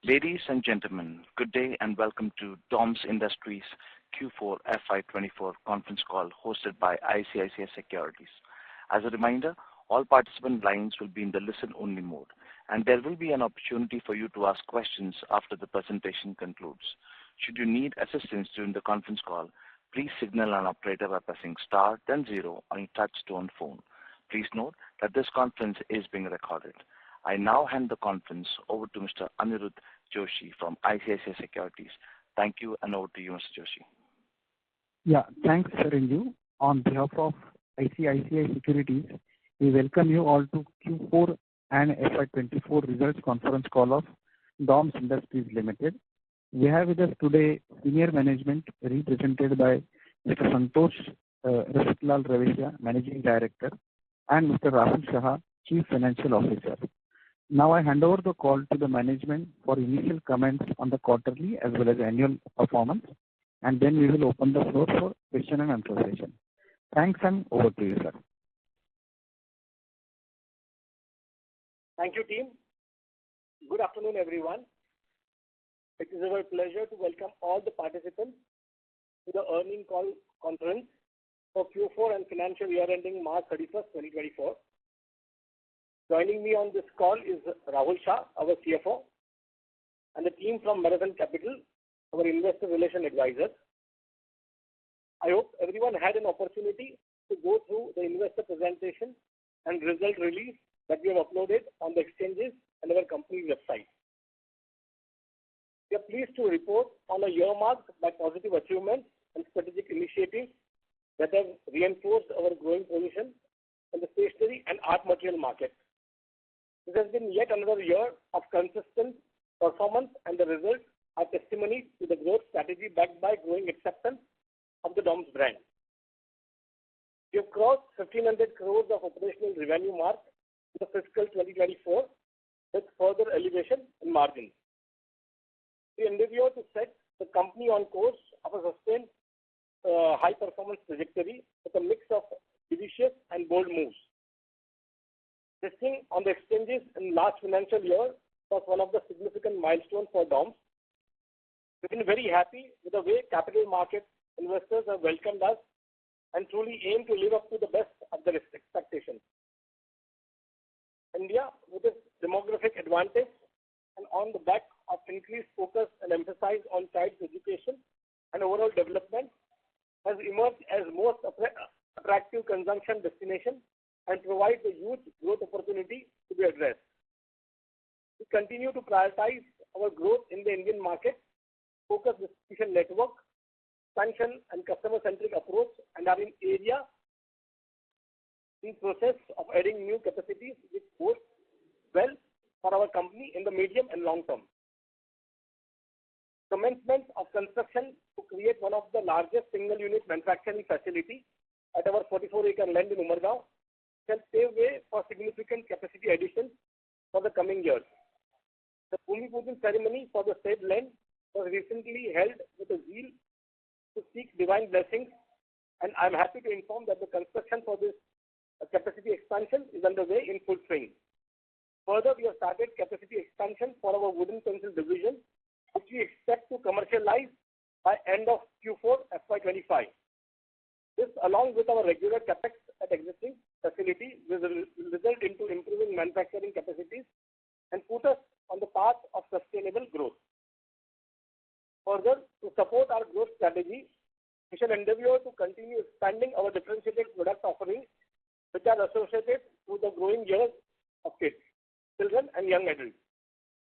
Ladies and gentlemen, good day and welcome to DOMS Industries Q4 FY24 conference call hosted by ICICI Securities. As a reminder, all participant lines will be in the listen-only mode, and there will be an opportunity for you to ask questions after the presentation concludes. Should you need assistance during the conference call, please signal an operator by pressing star then 0 on your touch-tone phone. Please note that this conference is being recorded. I now hand the conference over to Mr. Aniruddha Joshi from ICICI Securities. Thank you, and over to you, Mr. Joshi. Yeah, thanks, Ranju. On behalf of ICICI Securities, we welcome you all to Q4 and FY24 results conference call of DOMS Industries Limited. We have with us today senior management represented by Mr. Santosh Rastlal Ravesya, Managing Director, and Mr. Rahul Shah, Chief Financial Officer. Now I hand over the call to the management for initial comments on the quarterly as well as annual performance, and then we will open the floor for question and answer session. Thanks, and over to you, sir. Thank you, team. Good afternoon, everyone. It is our pleasure to welcome all the participants to the earnings call conference for Q4 and financial year ending March 31st, 2024. Joining me on this call is Rahul Shah, our CFO, and the team from Marathon Capital, our investor relation advisors. I hope everyone had an opportunity to go through the investor presentation and result release that we have uploaded on the exchanges and our company's website. We are pleased to report on a year marked by positive achievements and strategic initiatives that have reinforced our growing position in the stationery and art material market. This has been yet another year of consistent performance, and the results are testimony to the growth strategy backed by growing acceptance of the DOMS brand. We have crossed 1,500 crores of operational revenue mark in the fiscal 2024 with further elevation in margins. We endeavor to set the company on course of a sustained high-performance trajectory with a mix of judicious and bold moves. Listing on the exchanges in last financial year was one of the significant milestones for DOMS. We've been very happy with the way capital market investors have welcomed us and truly aim to live up to the best of their expectations. India, with its demographic advantage and on the back of increased focus and emphasis on child's education and overall development, has emerged as most attractive consumption destination and provides a huge growth opportunity to be addressed. We continue to prioritize our growth in the Indian market, focus distribution network, expansion and customer-centric approach, and are in process of adding new capacities which bodes well for our company in the medium and long term. Commencement of construction to create one of the largest single-unit manufacturing facility at our 44-acre land in Umargaon shall pave way for significant capacity addition for the coming years. The Bhumi Pujan ceremony for the said land was recently held with a zeal to seek divine blessings, and I am happy to inform that the construction for this capacity expansion is underway in full swing. Further, we have started capacity expansion for our wooden pencil division, which we expect to commercialize by end of Q4 FY25. This, along with our regular capex at existing facility, will result into improving manufacturing capacities and put us on the path of sustainable growth. Further, to support our growth strategy, we shall endeavor to continue expanding our differentiated product offerings, which are associated with the growing years of kids, children, and young adults.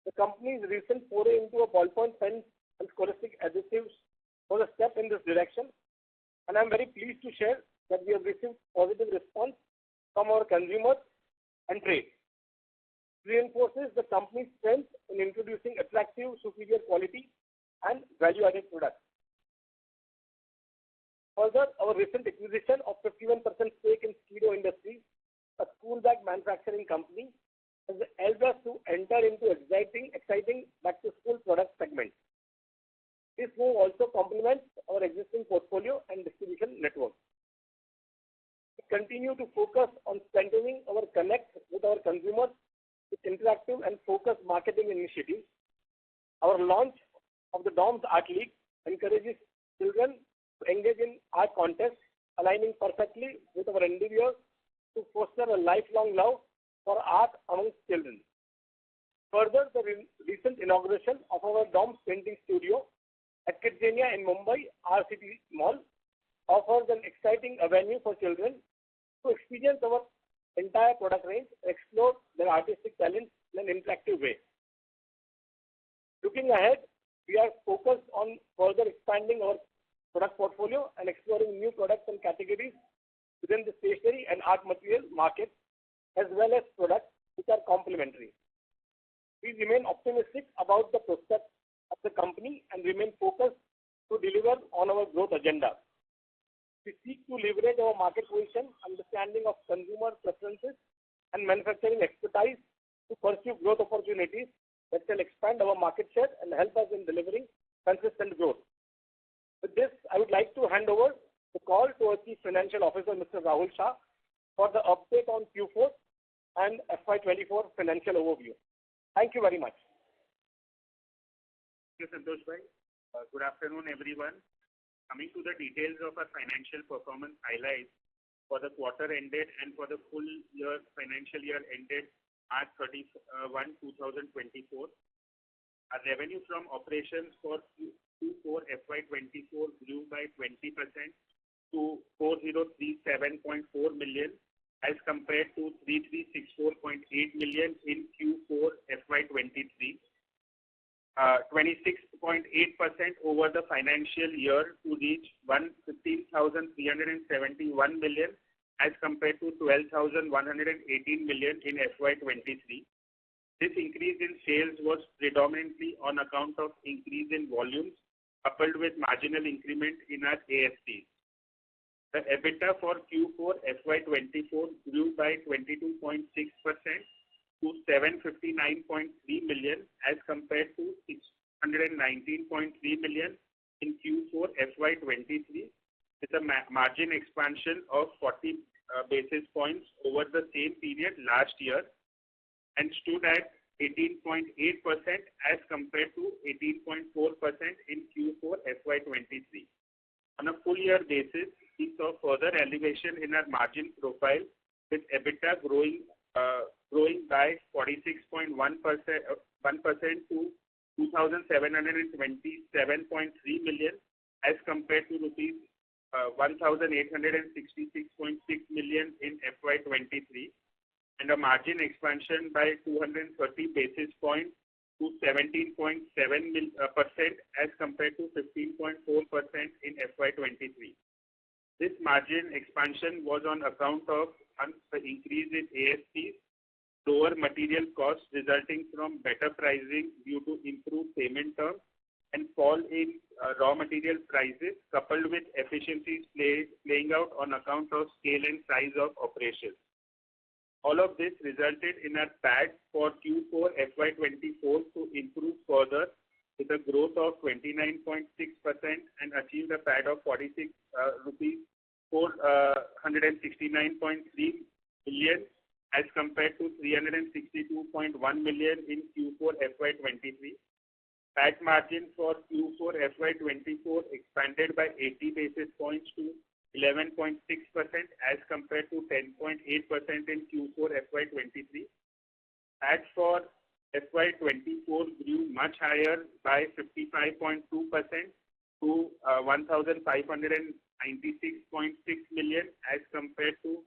The company's recent foray into a ballpoint pen and scholastic adhesives was a step in this direction, and I am very pleased to share that we have received positive response from our consumers and trade. It reinforces the company's strength in introducing attractive, superior quality and value-added products. Further, our recent acquisition of 51% stake in Skido Industries, a school bag manufacturing company, has helped us to enter into exciting back-to-school product segment. This move also complements our existing portfolio and distribution network. We continue to focus on strengthening our connect with our consumers with interactive and focused marketing initiatives. Our launch of the DOMS Art League encourages children to engage in art contests, aligning perfectly with our endeavor to foster a lifelong love for art amongst children. Further, the recent inauguration of our DOMS painting studio at Kidzania in Mumbai, RCT Mall, offers an exciting avenue for children to experience our entire product range, explore their artistic talents in an interactive way. Looking ahead, we are focused on further expanding our product portfolio and exploring new products and categories within the stationery and art material market, as well as products which are complementary. We remain optimistic about the prospects of the company and remain focused to deliver on our growth agenda. We seek to leverage our market position, understanding of consumer preferences, and manufacturing expertise to pursue growth opportunities that can expand our market share and help us in delivering consistent growth. With this, I would like to hand over the call to our Chief Financial Officer, Mr. Rahul Shah, for the update on Q4 and FY24 financial overview. Thank you very much. Thank you, Santosh bhai. Good afternoon, everyone. Coming to the details of our financial performance highlights for the quarter ended and for the full year financial year ended March 31, 2024. Our revenue from operations for Q4 FY24 grew by 20% to 4037.4 million as compared to 3364.8 million in Q4 FY23. 26.8% over the financial year to reach 115,371 million as compared to 12,118 million in FY23. This increase in sales was predominantly on account of increase in volumes coupled with marginal increment in our ASPs. The EBITDA for Q4 FY24 grew by 22.6% to 759.3 million as compared to 619.3 million in Q4 FY23 with a margin expansion of 40 basis points over the same period last year and stood at 18.8% as compared to 18.4% in Q4 FY23. On a full year basis, we saw further elevation in our margin profile with EBITDA growing by 46.1% to 2,727.3 million as compared to rupees 1,866.6 million in FY23 and a margin expansion by 230 basis points to 17.7% as compared to 15.4% in FY23. This margin expansion was on account of the increase in ASPs, lower material costs resulting from better pricing due to improved payment terms, and fall in raw material prices coupled with efficiencies playing out on account of scale and size of operations. All of this resulted in our PAT for Q4 FY24 to improve further with a growth of 29.6% and achieved a PAT of 46 rupees 469.3 million as compared to 362.1 million in Q4 FY23. PAT margin for Q4 FY24 expanded by 80 basis points to 11.6% as compared to 10.8% in Q4 FY23. PAT for FY24 grew much higher by 55.2% to 1,596.6 million as compared to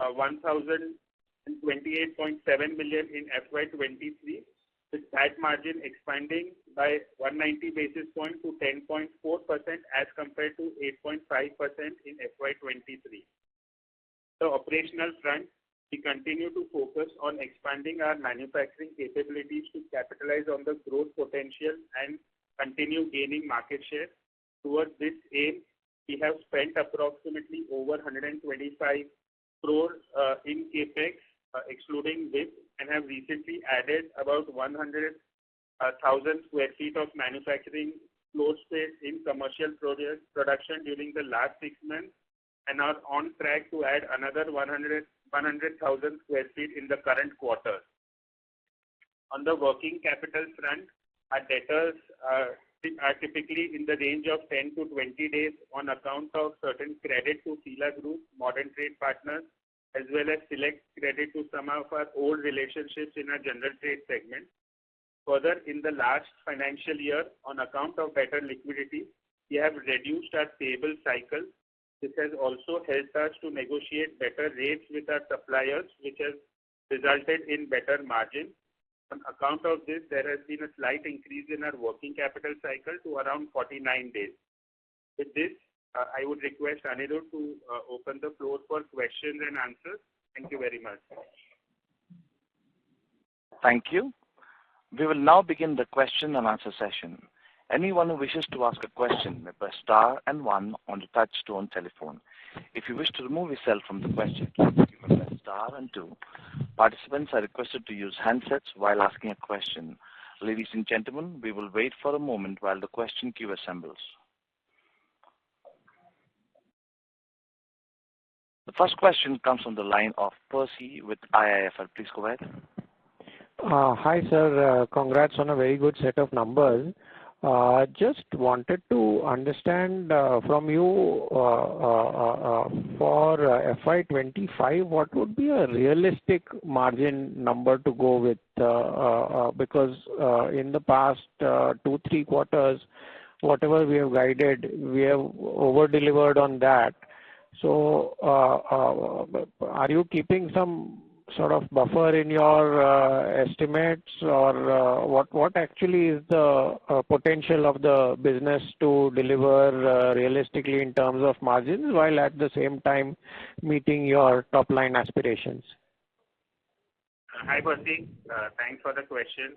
1,028.7 million in FY23, with PAT margin expanding by 190 basis points to 10.4% as compared to 8.5% in FY23. The operational front, we continue to focus on expanding our manufacturing capabilities to capitalize on the growth potential and continue gaining market share. Towards this aim, we have spent approximately over 125 crore in CAPEX, excluding WIP, and have recently added about 100,000 square feet of manufacturing floor space in commercial production during the last 6 months and are on track to add another 100,000 square feet in the current quarter. On the working capital front, Our debtors are typically in the range of 10 to 20 days on account of certain credit to Fila Group, modern trade partners, as well as select credit to some of our old relationships in our general trade segment. Further, in the last financial year, on account of better liquidity, we have reduced our payable cycle. This has also helped us to negotiate better rates with our suppliers, which has resulted in better margin. On account of this, there has been a slight increase in our working capital cycle to around 49 days. With this, I would request Anirudh to open the floor for questions and answers. Thank you very much. Thank you. We will now begin the question and answer session. Anyone who wishes to ask a question may press star and one on the touch-tone telephone. If you wish to remove yourself from the question queue, you may press star and two. Participants are requested to use handsets while asking a question. Ladies and gentlemen, we will wait for a moment while the question queue assembles. The first question comes from the line of Percy with IIFL. Please go ahead. Hi, sir. Congrats on a very good set of numbers. Just wanted to understand from you for FY25, what would be a realistic margin number to go with? Because in the past 2-3 quarters, whatever we have guided, we have over-delivered on that. So are you keeping some sort of buffer in your estimates, or what actually is the potential of the business to deliver realistically in terms of margins while at the same time meeting your top line aspirations? Hi, Percy. Thanks for the question.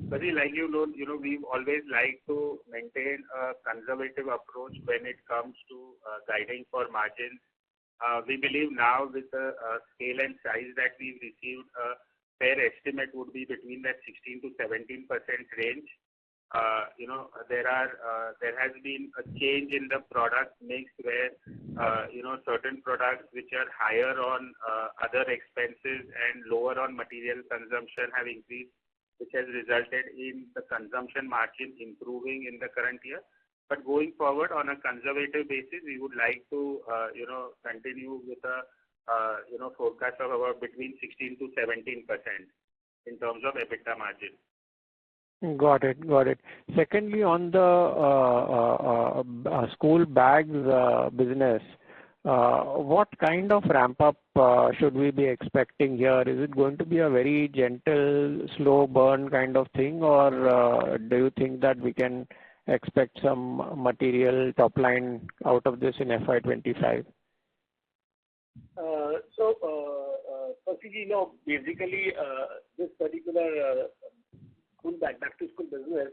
Percy, like you know, we've always liked to maintain a conservative approach when it comes to guiding for margins. We believe now with the scale and size that we've received, a fair estimate would be between that 16 to 17% range. There has been a change in the product mix where, certain products which are higher on other expenses and lower on material consumption have increased, which has resulted in the consumption margin improving in the current year. But going forward on a conservative basis, we would like to, continue with a, forecast of about between 16 to 17% in terms of EBITDA margin. Got it. Secondly, on the school bags business, what kind of ramp up should we be expecting here? Is it going to be a very gentle, slow burn kind of thing, or do you think that we can expect some material top line out of this in FY25? Basically, this particular back to school business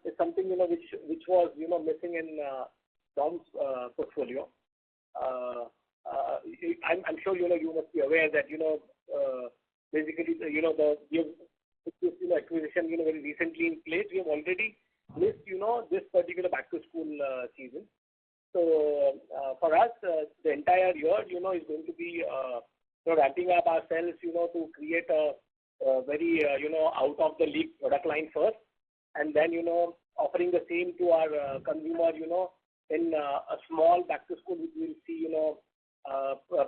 is something which was missing in DOMS portfolio. I'm sure you must be aware that basically the acquisition very recently in place. We have already missed this particular back to school season. So for us, the entire year is going to be ramping up ourselves to create a very out of the league product line first, and then offering the same to our consumer in a small back to school which we will see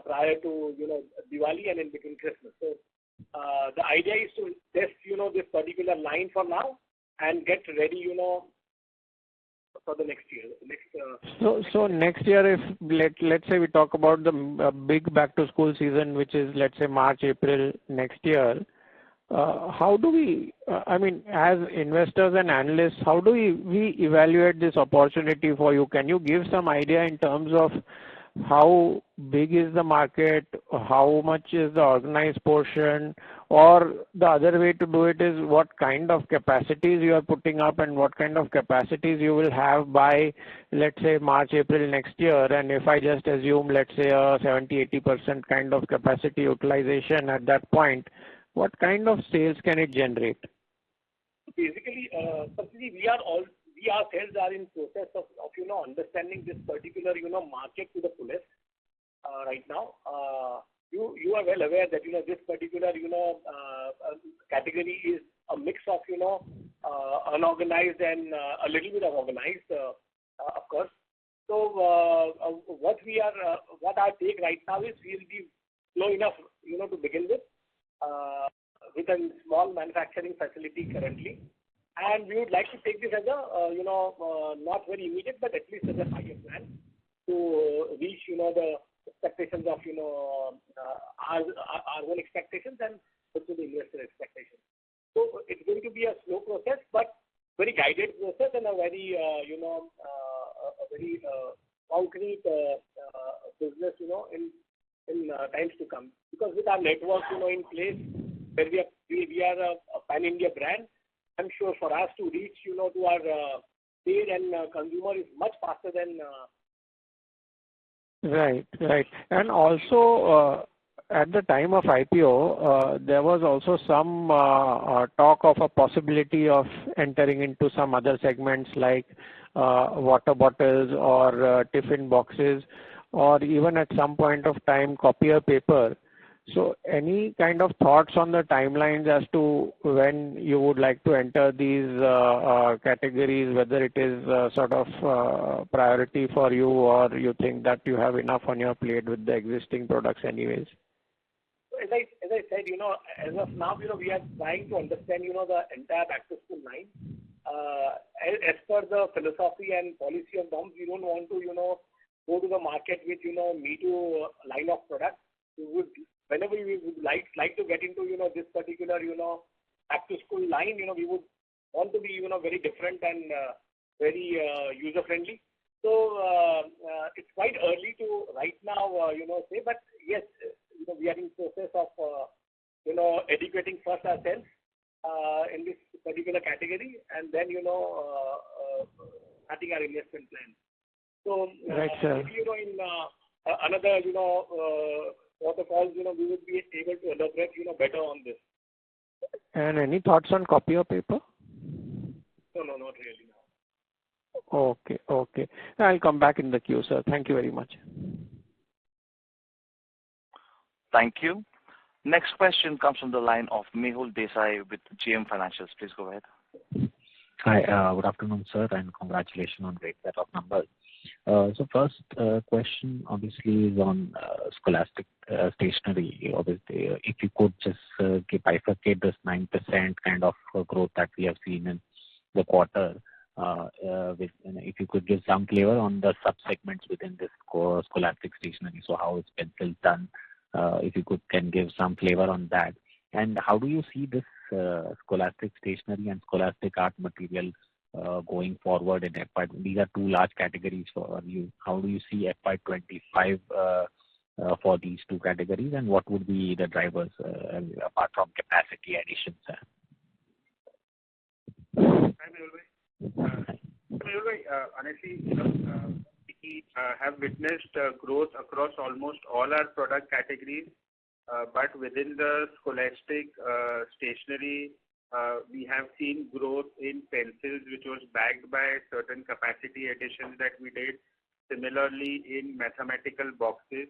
prior to Diwali and in between Christmas. So the idea is to test this particular line for now and get ready for the next year. So next year, if let's say we talk about the big back to school season, which is let's say March, April next year, how do we, as investors and analysts, how do we evaluate this opportunity for you? Can you give some idea in terms of how big is the market, how much is the organized portion, or the other way to do it is what kind of capacities you are putting up and what kind of capacities you will have by, let's say, March, April next year. And if I just assume, let's say, a 70-80% kind of capacity utilization at that point, what kind of sales can it generate? Basically, we ourselves are in process of understanding this particular market to the fullest right now. You are well aware that this particular category is a mix of unorganized and a little bit of organized, of course. So what our take right now is we'll be slow enough, to begin with a small manufacturing facility currently, and we would like to take this as a not very immediate, but at least as a 5-year plan to reach the expectations of our own expectations and also the investor expectations. So it's going to be a slow process, but very guided process and a very concrete business in times to come. Because with our network in place, where we are a pan-India brand, I'm sure for us to reach to our trade and consumer is much faster than. Right. And also, at the time of IPO, there was also some talk of a possibility of entering into some other segments like water bottles or tiffin boxes, or even at some point of time copier paper. So any kind of thoughts on the timelines as to when you would like to enter these categories, whether it is sort of priority for you, or you think that you have enough on your plate with the existing products anyways? As I said, as of now, we are trying to understand, the entire back-to-school line. As per the philosophy and policy of DOMS, we don't want to, go to the market with, me-too line of products. Whenever we would like to get into, this particular, back-to-school line, we would want to be, very different and very user-friendly. So it's quite early to right now, say, but yes, we are in process of, educating first ourselves in this particular category, and then, starting our investment plan. So right, sir. maybe, in another, protocols, we would be able to elaborate, better on this. And any thoughts on copier paper? No, not really. Okay. I'll come back in the queue, sir. Thank you very much. Thank you. Next question comes from the line of Mehul Desai with JM Financials. Please go ahead. Hi, good afternoon, sir, and congratulations on great set of numbers. So first question obviously is on scholastic stationery. Obviously, if you could just bifurcate this 9% kind of growth that we have seen in the quarter, if you could give some flavor on the sub-segments within this scholastic stationery. So how is pencils done? If you can give some flavor on that. And how do you see this scholastic stationery and scholastic art material going forward in FY? These are two large categories for you. How do you see FY25 for these two categories, and what would be the drivers apart from capacity additions? Honestly, we have witnessed growth across almost all our product categories, but within the scholastic stationery, we have seen growth in pencils, which was backed by certain capacity additions that we did. Similarly, in mathematical boxes,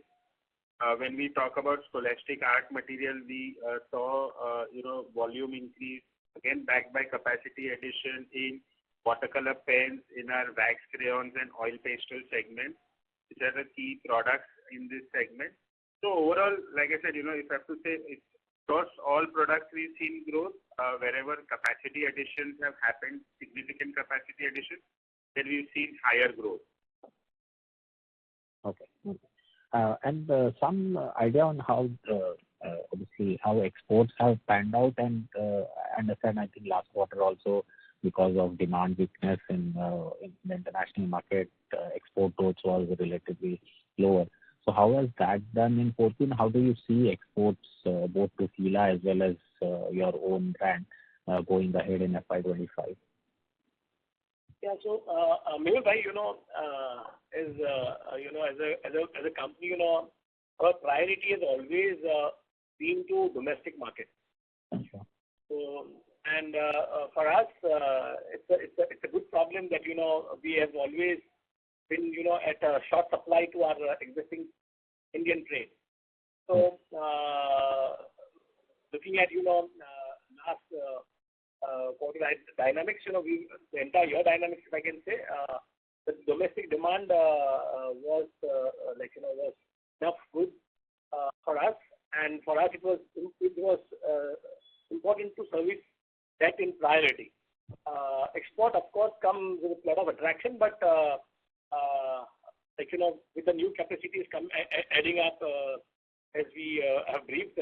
when we talk about scholastic art material, we saw volume increase, again backed by capacity addition in watercolor pens, in our wax crayons and oil pastel segments, which are the key products in this segment. So overall, like I said, if I have to say, it's across all products we've seen growth. Wherever capacity additions have happened, significant capacity additions, then we've seen higher growth. Okay. And some idea on how obviously how exports have panned out, and I understand, I think last quarter also, because of demand weakness in the international market, export growth was relatively lower. So how has that done in 14? How do you see exports both to Fila as well as your own brand going ahead in FY25? Yeah, so Mehul bhai, as a company, our priority has always been to domestic market. Sure. So, and for us, it's a good problem that we have always been at a short supply to our existing Indian trade. So looking at last dynamics, the entire year dynamics, if I can say, the domestic demand was was enough good for us, and for us it was important to service that in priority. Export, of course, comes with a lot of attraction, but with the new capacities adding up, as we have briefed,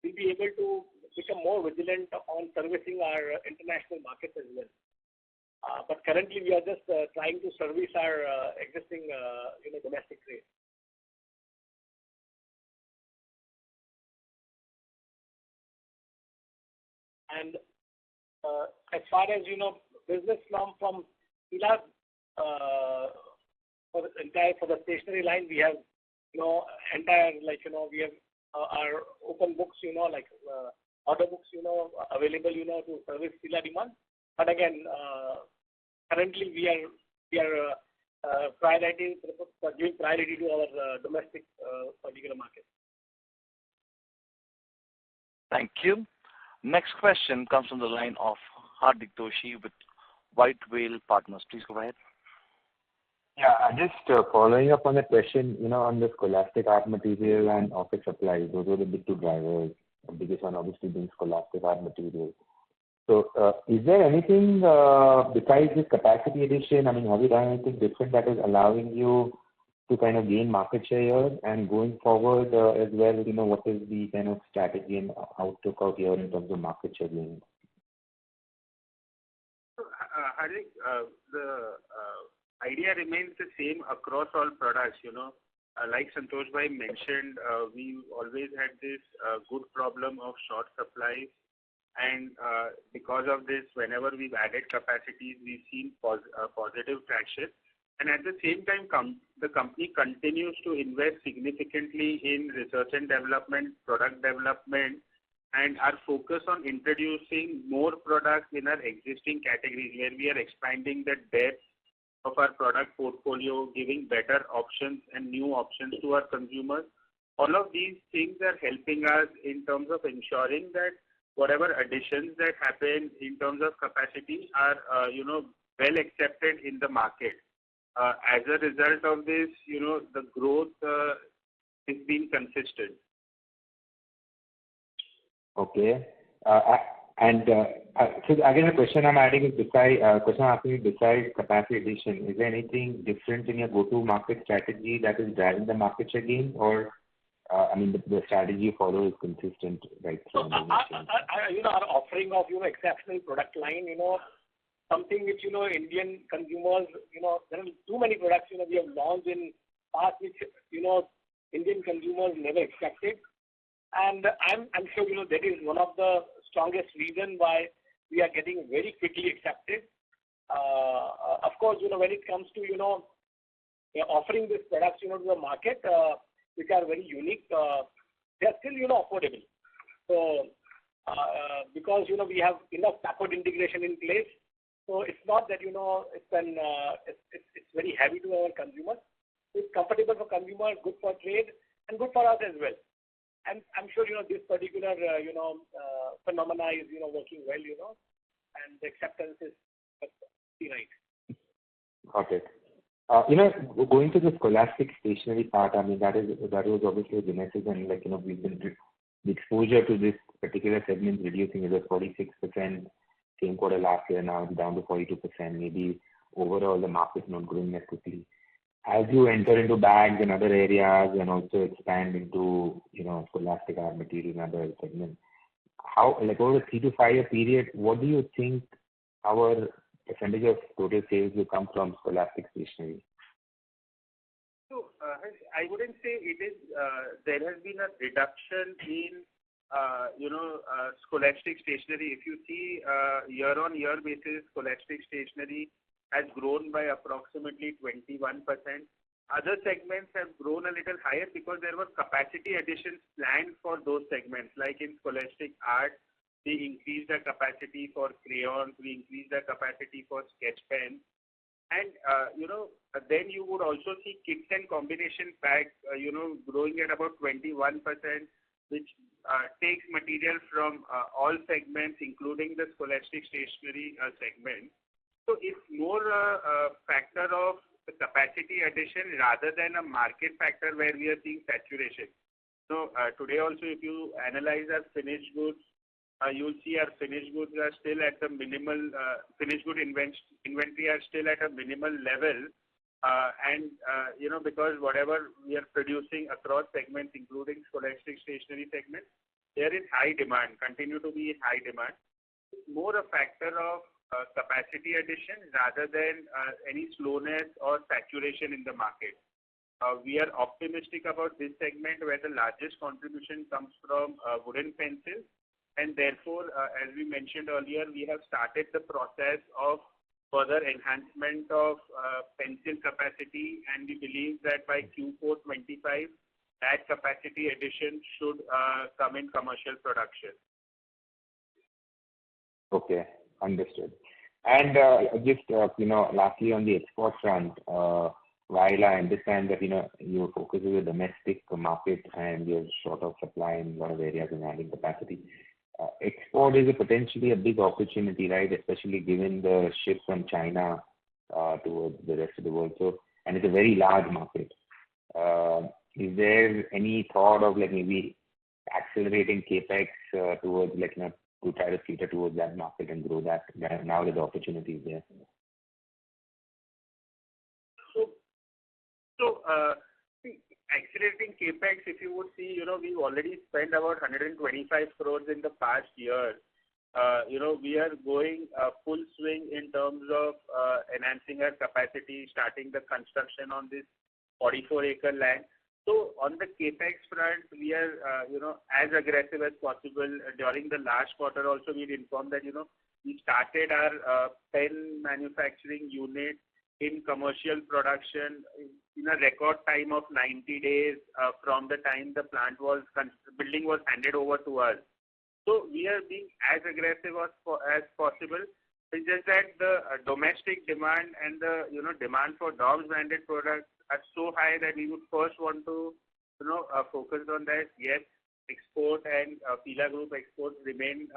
we'll be able to become more vigilant on servicing our international markets as well. But currently, we are just trying to service our existing, domestic trade. And as far as business from Fila, for the stationery line, we have entire we have our open books, order books, available, to service Fila demand. But again, currently we are giving priority to our domestic particular market. Thank you. Next question comes from the line of Hardik Doshi with White Whale Partners. Please go ahead. Yeah, just following up on the question, on the scholastic art material and office supplies. Those were the big two drivers. The biggest one obviously being scholastic art material. So is there anything besides this capacity addition? I mean, have you done anything different that is allowing you to kind of gain market share here? And going forward as well, what is the kind of strategy and outlook out here in terms of market share gain? Hardik, the idea remains the same across all products. Like Santosh Bhai mentioned, we always had this good problem of short supplies, and because of this, whenever we've added capacities, we've seen positive traction. And at the same time, the company continues to invest significantly in research and development, product development, and our focus on introducing more products in our existing categories, where we are expanding the depth of our product portfolio, giving better options and new options to our consumers. All of these things are helping us in terms of ensuring that whatever additions that happen in terms of capacity are, well accepted in the market. As a result of this, the growth has been consistent. Okay. And so again, the question I'm adding is besides capacity addition, is there anything different in your go-to market strategy that is driving the market share gain, or the strategy you follow is consistent right through? Our offering of exceptional product line, something which Indian consumers, there are too many products we have launched in past which Indian consumers never expected. And I'm sure that is one of the strongest reason why we are getting very quickly accepted. Of course, when it comes to offering these products to the market, which are very unique, they are still affordable. So because we have enough backward integration in place, so it's not that it's very heavy to our consumers. It's comfortable for consumers, good for trade, and good for us as well. And I'm sure this particular phenomena is working well, and the acceptance is right. Okay. Going to the scholastic stationery part, that was obviously a genesis, and we've been the exposure to this particular segment reducing. It was 46% same quarter last year, now it's down to 42%. Maybe overall the market's not growing as quickly. As you enter into bags and other areas and also expand into scholastic art material and other segments, how over a 3 to 5 year period, what do you think our percentage of total sales will come from scholastic stationery? So I wouldn't say it is. There has been a reduction in scholastic stationery. If you see year-on-year basis, scholastic stationery has grown by approximately 21%. Other segments have grown a little higher because there were capacity additions planned for those segments. Like in scholastic art, we increased the capacity for crayons, we increased the capacity for sketch pens. And, then you would also see kits and combination packs, growing at about 21%, which takes material from all segments, including the scholastic stationery segment. So it's more a factor of the capacity addition rather than a market factor where we are seeing saturation. So today also, if you analyze our finished goods, you'll see our finished goods are still at the minimal, finished good inventory are still at a minimal level. Because whatever we are producing across segments, including scholastic stationery segment, they are in high demand, continue to be in high demand. It's more a factor of capacity addition rather than any slowness or saturation in the market. We are optimistic about this segment where the largest contribution comes from wooden pencils, and therefore, as we mentioned earlier, we have started the process of further enhancement of pencil capacity, and we believe that by Q4 25, that capacity addition should come in commercial production. Okay, understood. And just lastly on the export front, while I understand that you focus on the domestic market and you're short of supply in a lot of areas and adding capacity, export is potentially a big opportunity, right? Especially given the shift from China towards the rest of the world. So, and it's a very large market. Is there any thought of maybe accelerating capex towards to try to cater towards that market and grow that now that the opportunity is there? So accelerating capex, if you would see, we've already spent about 125 crores in the past year. We are going full swing in terms of enhancing our capacity, starting the construction on this 44-acre land. So on the capex front, we are, as aggressive as possible. During the last quarter also, we informed that, we started our pen manufacturing unit in commercial production in a record time of 90 days from the time the building was handed over to us. So we are being as aggressive as possible. It's just that the domestic demand and the demand for DOMS branded products are so high that we would first want to focus on that. Yes, export and Fila Group exports remain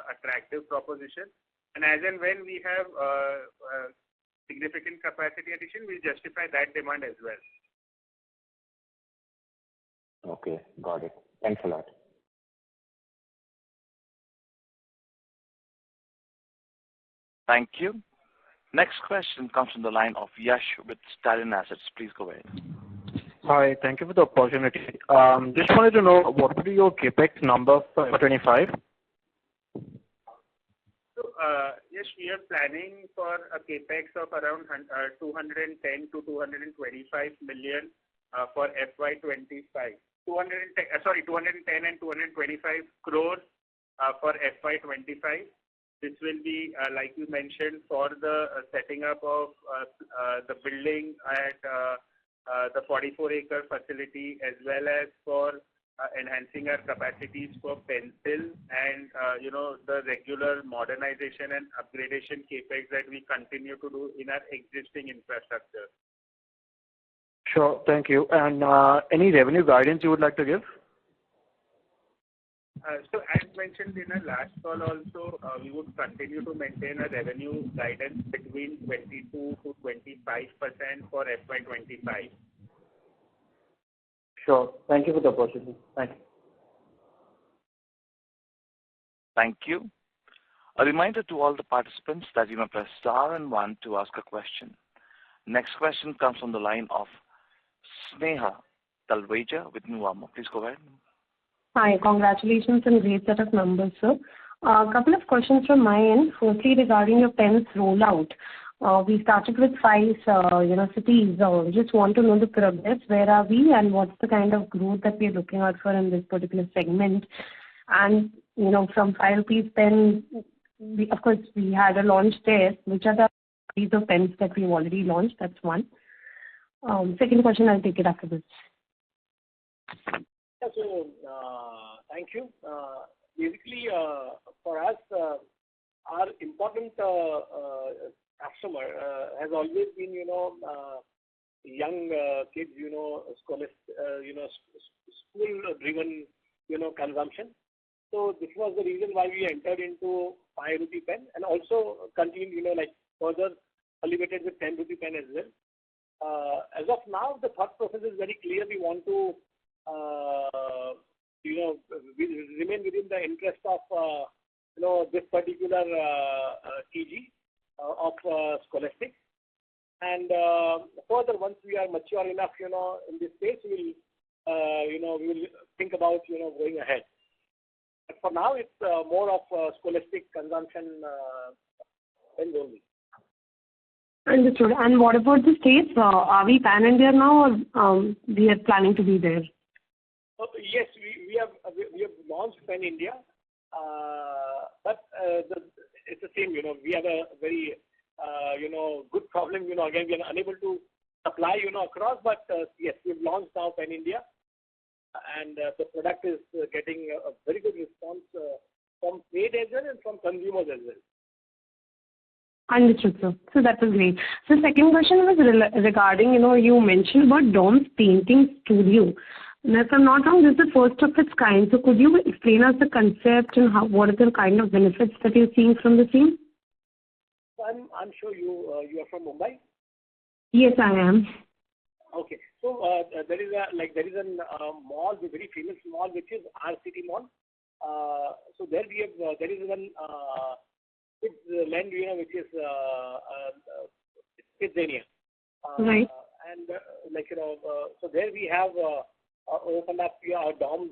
attractive proposition, and as and when we have significant capacity addition, we justify that demand as well. Okay, got it. Thanks a lot. Thank you. Next question comes from the line of Yash with Stallion Assets. Please go ahead. Hi, thank you for the opportunity. Just wanted to know what would be your capex number for FY25? So, yes, we are planning for a capex of around 210 to 225 million for FY25. 210 and 225 crores for FY25. This will be, like you mentioned, for the setting up of the building at the 44-acre facility, as well as for enhancing our capacities for pencil and, the regular modernization and upgradation capex that we continue to do in our existing infrastructure. Sure, thank you. And any revenue guidance you would like to give? So as mentioned in our last call also, we would continue to maintain a revenue guidance between 22 to 25% for FY25. Sure. Thank you for the opportunity. Thank you. Thank you. A reminder to all the participants that you may press star and 1 to ask a question. Next question comes from the line of Sneha Talreja with Nuvama. Please go ahead. Hi, congratulations on a great set of numbers, sir. A couple of questions from my end. Firstly, regarding your pens rollout. We started with 5 cities. Just want to know the progress. Where are we and what's the kind of growth that we're looking out for in this particular segment? And, from 5 rupees pen, of course, we had a launch there. Which are the varieties of pens that we've already launched? That's one. Second question, I'll take it after this. So, thank you. Basically, for us, our important customer has always been, young kids, school-driven consumption. So this was the reason why we entered into 5 rupee pen and also continued, further elevated with 10 rupee pen as well. As of now, the thought process is very clear. We want to, we remain within the interest of, this particular TG of Scholastic. And further, once we are mature enough, in this space, we will think about, going ahead. But for now, it's more of Scholastic consumption pens only. Understood. And what about the states? Are we pan-India now, or we are planning to be there? Yes, we have launched Pen India, but it's the same. We have a very good problem. Again, we are unable to supply across, but yes, we've launched now Pen India, and the product is getting a very good response from trade as well and from consumers as well. Understood, sir. So that was great. So second question was regarding, you mentioned about DOMS Painting Studio. Now, if I'm not wrong, this is the first of its kind. So could you explain us the concept and what are the kind of benefits that you're seeing from the same? I'm sure you are from Mumbai. Yes, I am. Okay. So there is a mall, the very famous mall, which is our city mall. So there there is one kids land, which is Kidzania. Right. And so there we have opened up our DOMS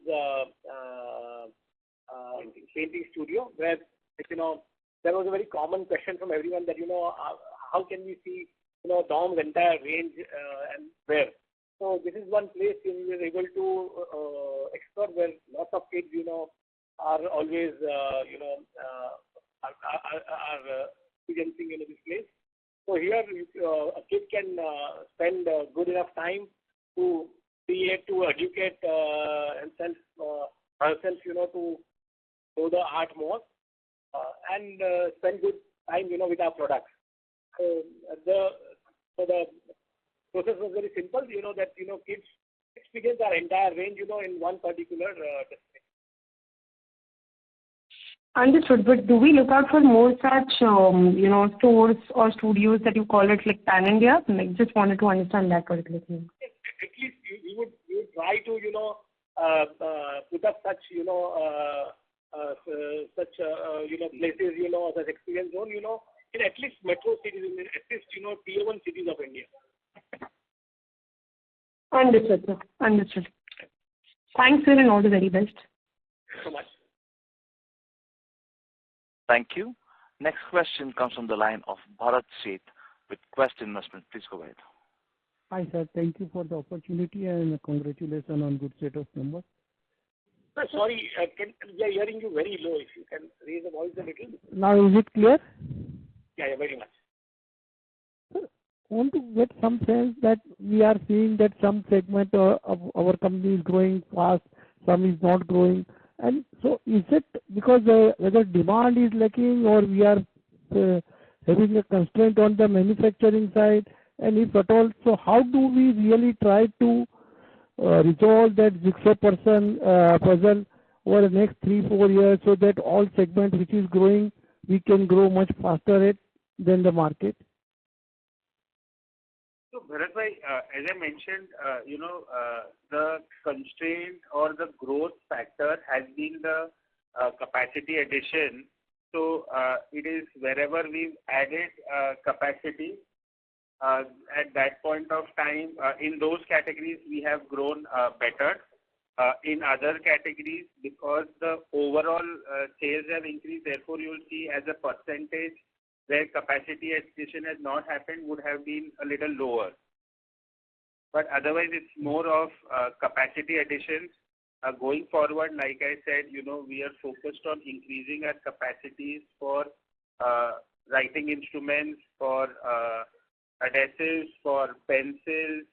painting studio, where there was a very common question from everyone that how can we see DOMS entire range and where. So this is one place we were able to explore, where lots of kids are always are experiencing this place. So here a kid can spend good enough time to create, to educate himself, herself, to know the art more, and spend good time, with our products. So the process was very simple, that kids experience our entire range, in one particular display. Understood. But do we look out for more such, stores or studios that you call it like Pan India? Just wanted to understand that particular thing. At least we would try to, put up such, places, such experience zone, in at least metro cities, in at least, tier 1 cities of India. Understood, sir. Understood. Thanks, sir, and all the very best. Thank you so much. Thank you. Next question comes from the line of Bharat Sheth with Quest Investment. Please go ahead. Hi, sir. Thank you for the opportunity and congratulations on good set of numbers. Sorry, we are hearing you very low. If you can raise the voice a little. Now is it clear? Yeah, very much. Sir, I want to get some sense that we are seeing that some segment of our company is growing fast, some is not growing. And so is it because whether demand is lacking or we are having a constraint on the manufacturing side? And if at all, so how do we really try to resolve that jigsaw puzzle over the next 3-4 years so that all segment which is growing, we can grow much faster than the market? So, Bharat, as I mentioned, the constraint or the growth factor has been the capacity addition. So, it is wherever we've added capacity, at that point of time, in those categories, we have grown better. In other categories, because the overall sales have increased, therefore, you will see as a percentage where capacity addition has not happened would have been a little lower. But otherwise, it's more of capacity additions. Going forward, like I said, we are focused on increasing our capacities for writing instruments, for adhesives, for pencils,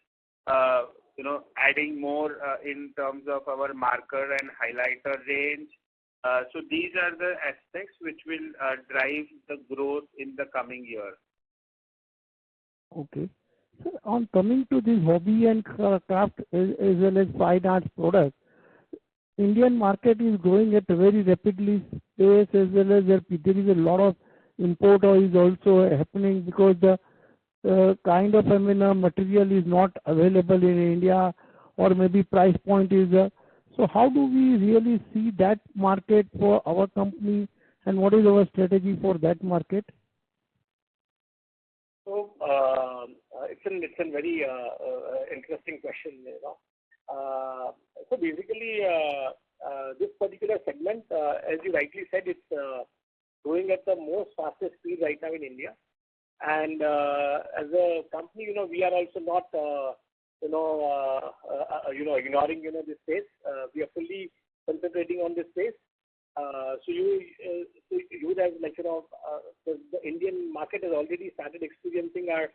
adding more in terms of our marker and highlighter range. So these are the aspects which will drive the growth in the coming year. Okay. So on coming to this hobby and craft as well as fine arts products, Indian market is growing at a very rapidly pace, as well as there is a lot of import is also happening because the kind of material is not available in India, or maybe price point is. So how do we really see that market for our company, and what is our strategy for that market? So it's a very interesting question. So basically, this particular segment, as you rightly said, it's growing at the most fastest speed right now in India. And as a company, we are also not, ignoring, this space. We are fully concentrating on this space. So you would have, the Indian market has already started experiencing our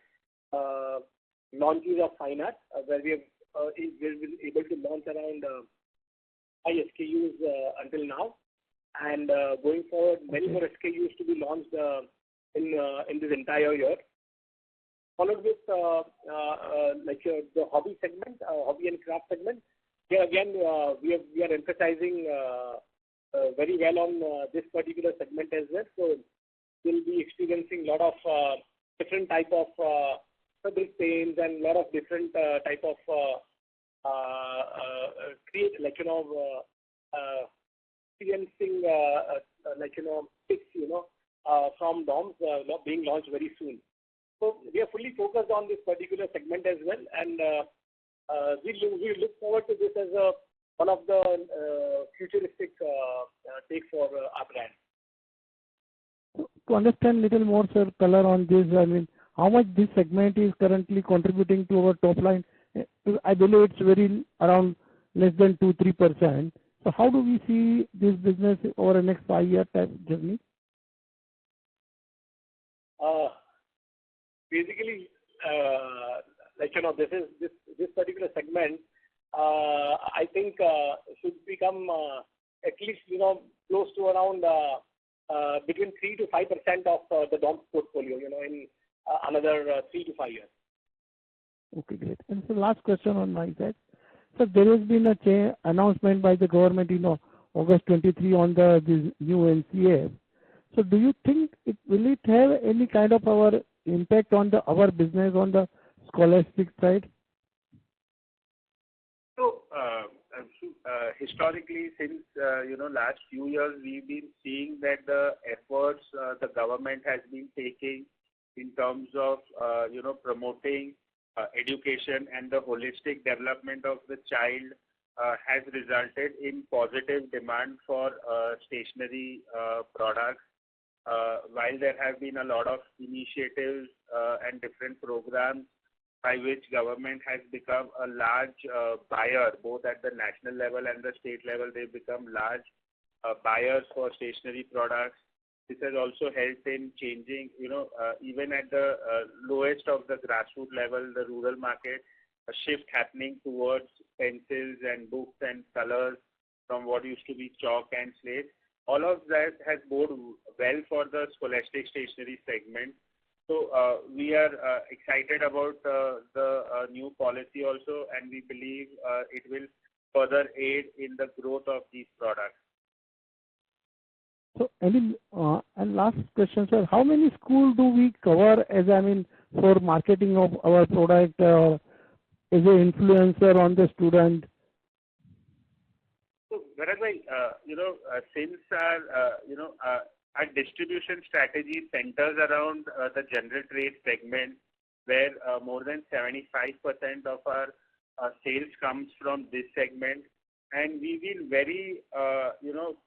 launches of fine art, where we have been able to launch around 5 SKUs until now. And going forward, many more SKUs to be launched in this entire year. Followed with the hobby segment, hobby and craft segment. Here again, we are emphasizing very well on this particular segment as well. So we'll be experiencing a lot of different type of fabric paints and a lot of different type of experiencing picks, from DOMS being launched very soon. So we are fully focused on this particular segment as well, and we look forward to this as one of the futuristic takes for our brand. To understand a little more, sir, color on this, how much this segment is currently contributing to our top line? I believe it's very around less than 2-3%. So how do we see this business over the next 5-year type journey? Basically, this particular segment, I think should become at least close to around between 3 to 5% of the DOMS portfolio, in another 3 to 5 years. Okay, great. And so last question on my side. So there has been a announcement by the government, August 23 on this new NCA. So do you think will it have any kind of our impact on our business on the scholastic side? So historically, since last few years, we've been seeing that the efforts the government has been taking in terms of promoting education and the holistic development of the child has resulted in positive demand for stationery products. While there have been a lot of initiatives and different programs by which government has become a large buyer, both at the national level and the state level, they've become large buyers for stationery products. This has also helped in changing, even at the lowest of the grassroots level, the rural market, a shift happening towards pencils and books and colors from what used to be chalk and slate. All of that has boded well for the scholastic stationery segment. So we are excited about the new policy also, and we believe it will further aid in the growth of these products. So, and last question, sir, how many schools do we cover for marketing of our product as an influencer on the student? So, Bharat, since our distribution strategy centers around the general trade segment, where more than 75% of our sales comes from this segment, and we've been very,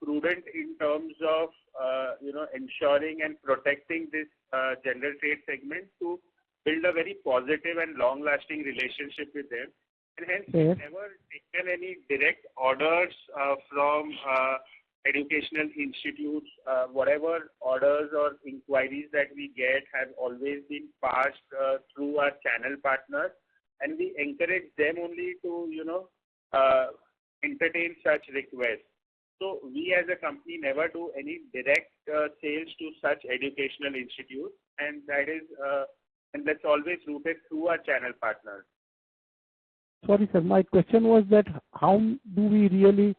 prudent in terms of, ensuring and protecting this general trade segment to build a very positive and long-lasting relationship with them. And hence, we've never taken any direct orders from educational institutes. Whatever orders or inquiries that we get have always been passed through our channel partners, and we encourage them only to, entertain such requests. So we as a company never do any direct sales to such educational institutes, and that is and that's always routed through our channel partners. Sorry, sir. My question was that how do we really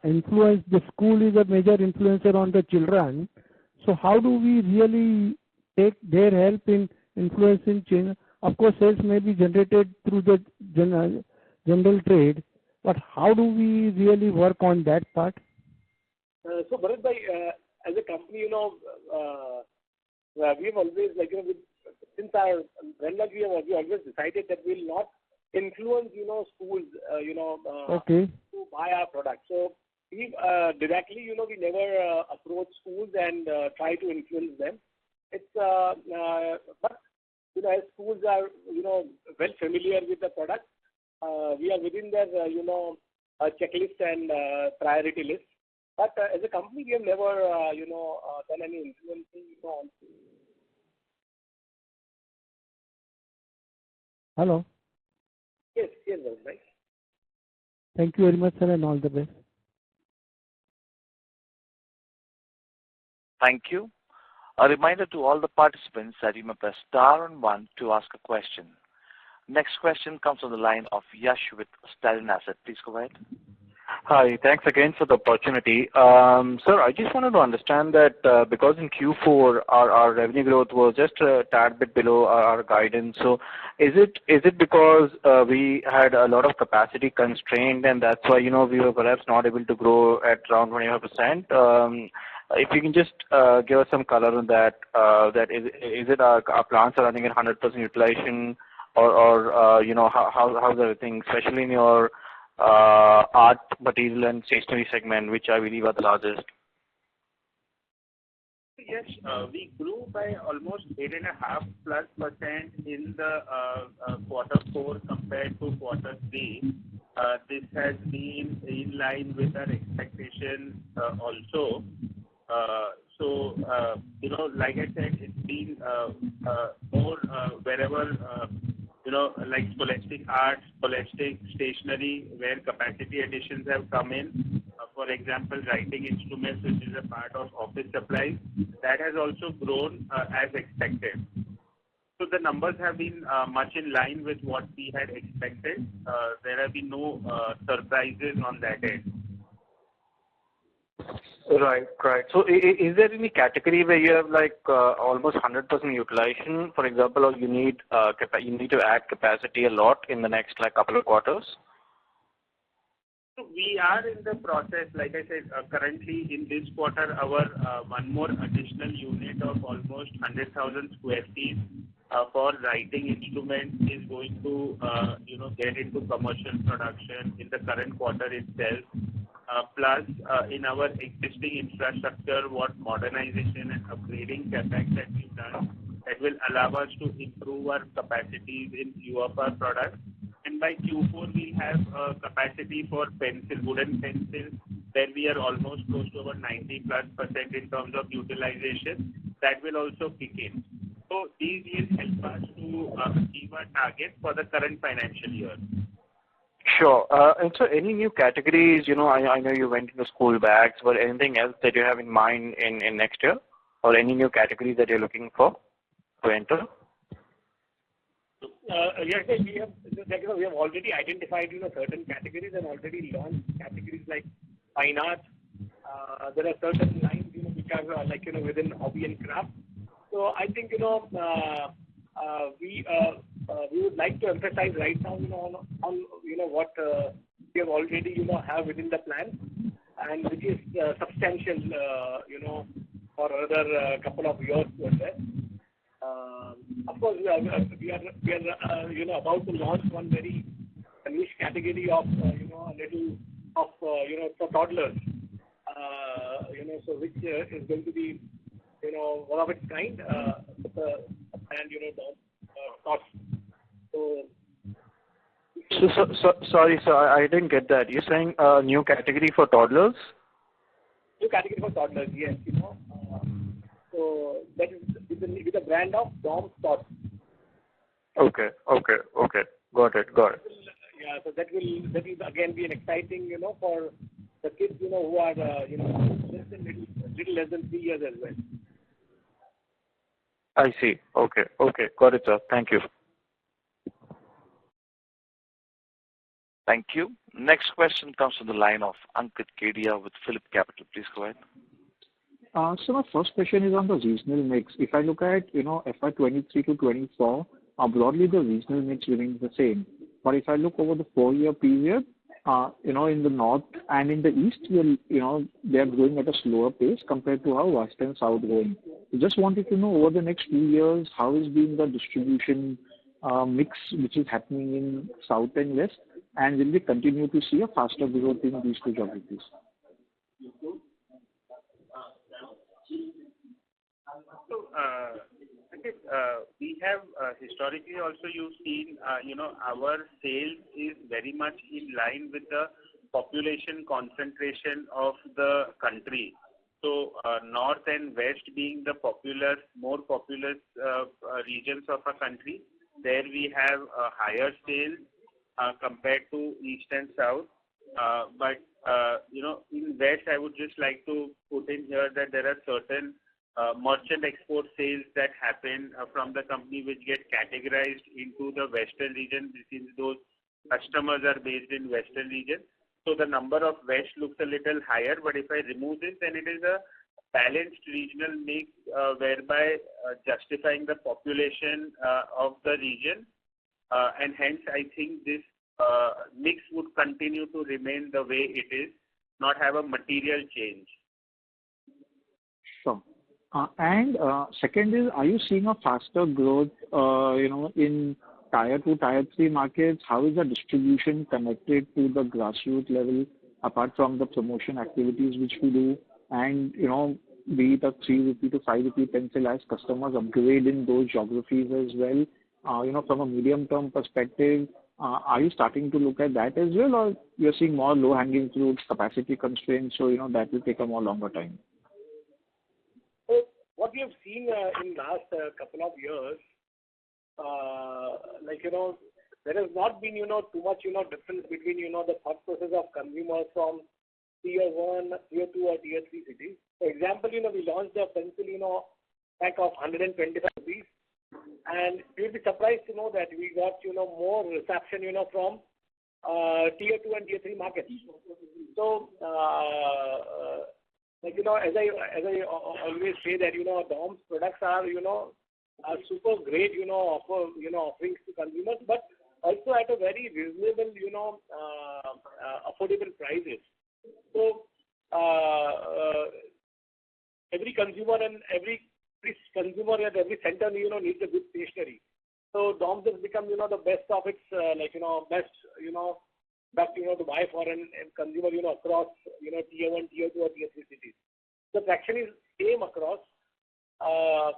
influence. The school is a major influencer on the children. So how do we really take their help in influencing change? Of course, sales may be generated through the general trade, but how do we really work on that part? So, Bharat bhai, as a company, we have always, since our brand launch, we always decided that we will not influence, schools, Okay. to buy our product. So, we directly, we never approach schools and try to influence them. It's, but, as schools are, well familiar with the product, we are within their, checklist and priority list. But as a company, we have never, done any influencing, on. Hello. Yes, right. Thank you very much, sir, and all the best. Thank you. A reminder to all the participants that you may press star and one to ask a question. Next question comes on the line of Yash with Stallion Asset. Please go ahead. Hi. Thanks again for the opportunity. Sir, I just wanted to understand that because in Q4 our revenue growth was just a tad bit below our guidance. So is it because we had a lot of capacity constrained and that's why we were perhaps not able to grow at around 25%? If you can just give us some color on that, is it our plants are running at 100% utilization or how's everything, especially in your art, material and stationery segment, which I believe are the largest? Yes, we grew by almost 8.5%+ in the quarter 4 compared to quarter 3. This has been in line with our expectations also. So, like I said, it's been more wherever, like scholastic arts, scholastic stationery, where capacity additions have come in. For example, writing instruments, which is a part of office supplies, that has also grown as expected. So the numbers have been much in line with what we had expected. There have been no surprises on that end. Right. So is there any category where you have almost 100% utilization, for example, or you need to add capacity a lot in the next couple of quarters? So we are in the process, like I said, currently in this quarter, our one more additional unit of almost 100,000 square feet for writing instruments is going to, get into commercial production in the current quarter itself. Plus, in our existing infrastructure, what modernization and upgrading CapEx that we've done, that will allow us to improve our capacities in few of our products. And by Q4, we'll have capacity for wooden pencils, where we are almost close to about 90+% in terms of utilization. That will also kick in. So these will help us to achieve our target for the current financial year. Sure. And so any new categories, I know you went into school bags, but anything else that you have in mind in next year? Or any new categories that you're looking for to enter? Yes, we have already identified, certain categories and already launched categories like fine arts. There are certain lines, which are within hobby and craft. So I think, we would like to emphasize right now, on what we have already, have within the plan, and which is substantial, for another couple of years to address. Of course, we are about to launch one very niche category of, a little of, for toddlers, so which is going to be, one of its kind, and, thoughts. So, sorry, sir, I didn't get that. You're saying a new category for toddlers? New category for toddlers, yes. So that is with the brand of Dom's Thoughts. Okay. Got it. Yeah, so that will again be an exciting, for the kids, who are, little less than 3 years as well. I see. Okay. Got it, sir. Thank you. Thank you. Next question comes from the line of Ankit Kedia with Phillip Capital. Please go ahead. So my first question is on the regional mix. If I look at, FY23 to 24, broadly the regional mix remains the same. But if I look over the 4-year period, in the north and in the east, they are growing at a slower pace compared to how west and south going. Just wanted to know over the next 2 years, how is being the distribution mix which is happening in south and west, and will we continue to see a faster growth in these two geographies? So, we have historically also you've seen, our sales is very much in line with the population concentration of the country. So, north and west being the more populous regions of a country, there we have higher sales compared to east and south. But, in west, I would just like to put in here that there are certain merchant export sales that happen from the company which get categorized into the western region since those customers are based in western region. So the number of west looks a little higher, but if I remove this, then it is a balanced regional mix whereby justifying the population of the region, and hence I think this mix would continue to remain the way it is, not have a material change. Sure. And second is, are you seeing a faster growth, in Tier 2, Tier 3 markets? How is the distribution connected to the grassroots level, apart from the promotion activities which we do? And, be it a 3 rupee to 5 rupee pencil as customers upgrade in those geographies as well. From a medium-term perspective, are you starting to look at that as well, or you're seeing more low-hanging fruits, capacity constraints, so, that will take a more longer time? What we have seen in last couple of years, there has not been, too much, difference between, the thought process of consumers from Tier 1, Tier 2 or Tier 3 cities. For example, we launched a pencil, pack of 125 rupees, and you'll be surprised to know that we got, more reception, from Tier 2 and Tier 3 markets. So, as I always say that, DOMS products are, are super great, offerings to consumers, but also at a very reasonable, affordable prices. So, every consumer and every consumer at every center, needs a good stationery. So DOMS has become, the best of its, best, to buy for and consumer, across, Tier 1, Tier 2 or Tier 3 cities. The traction is same across.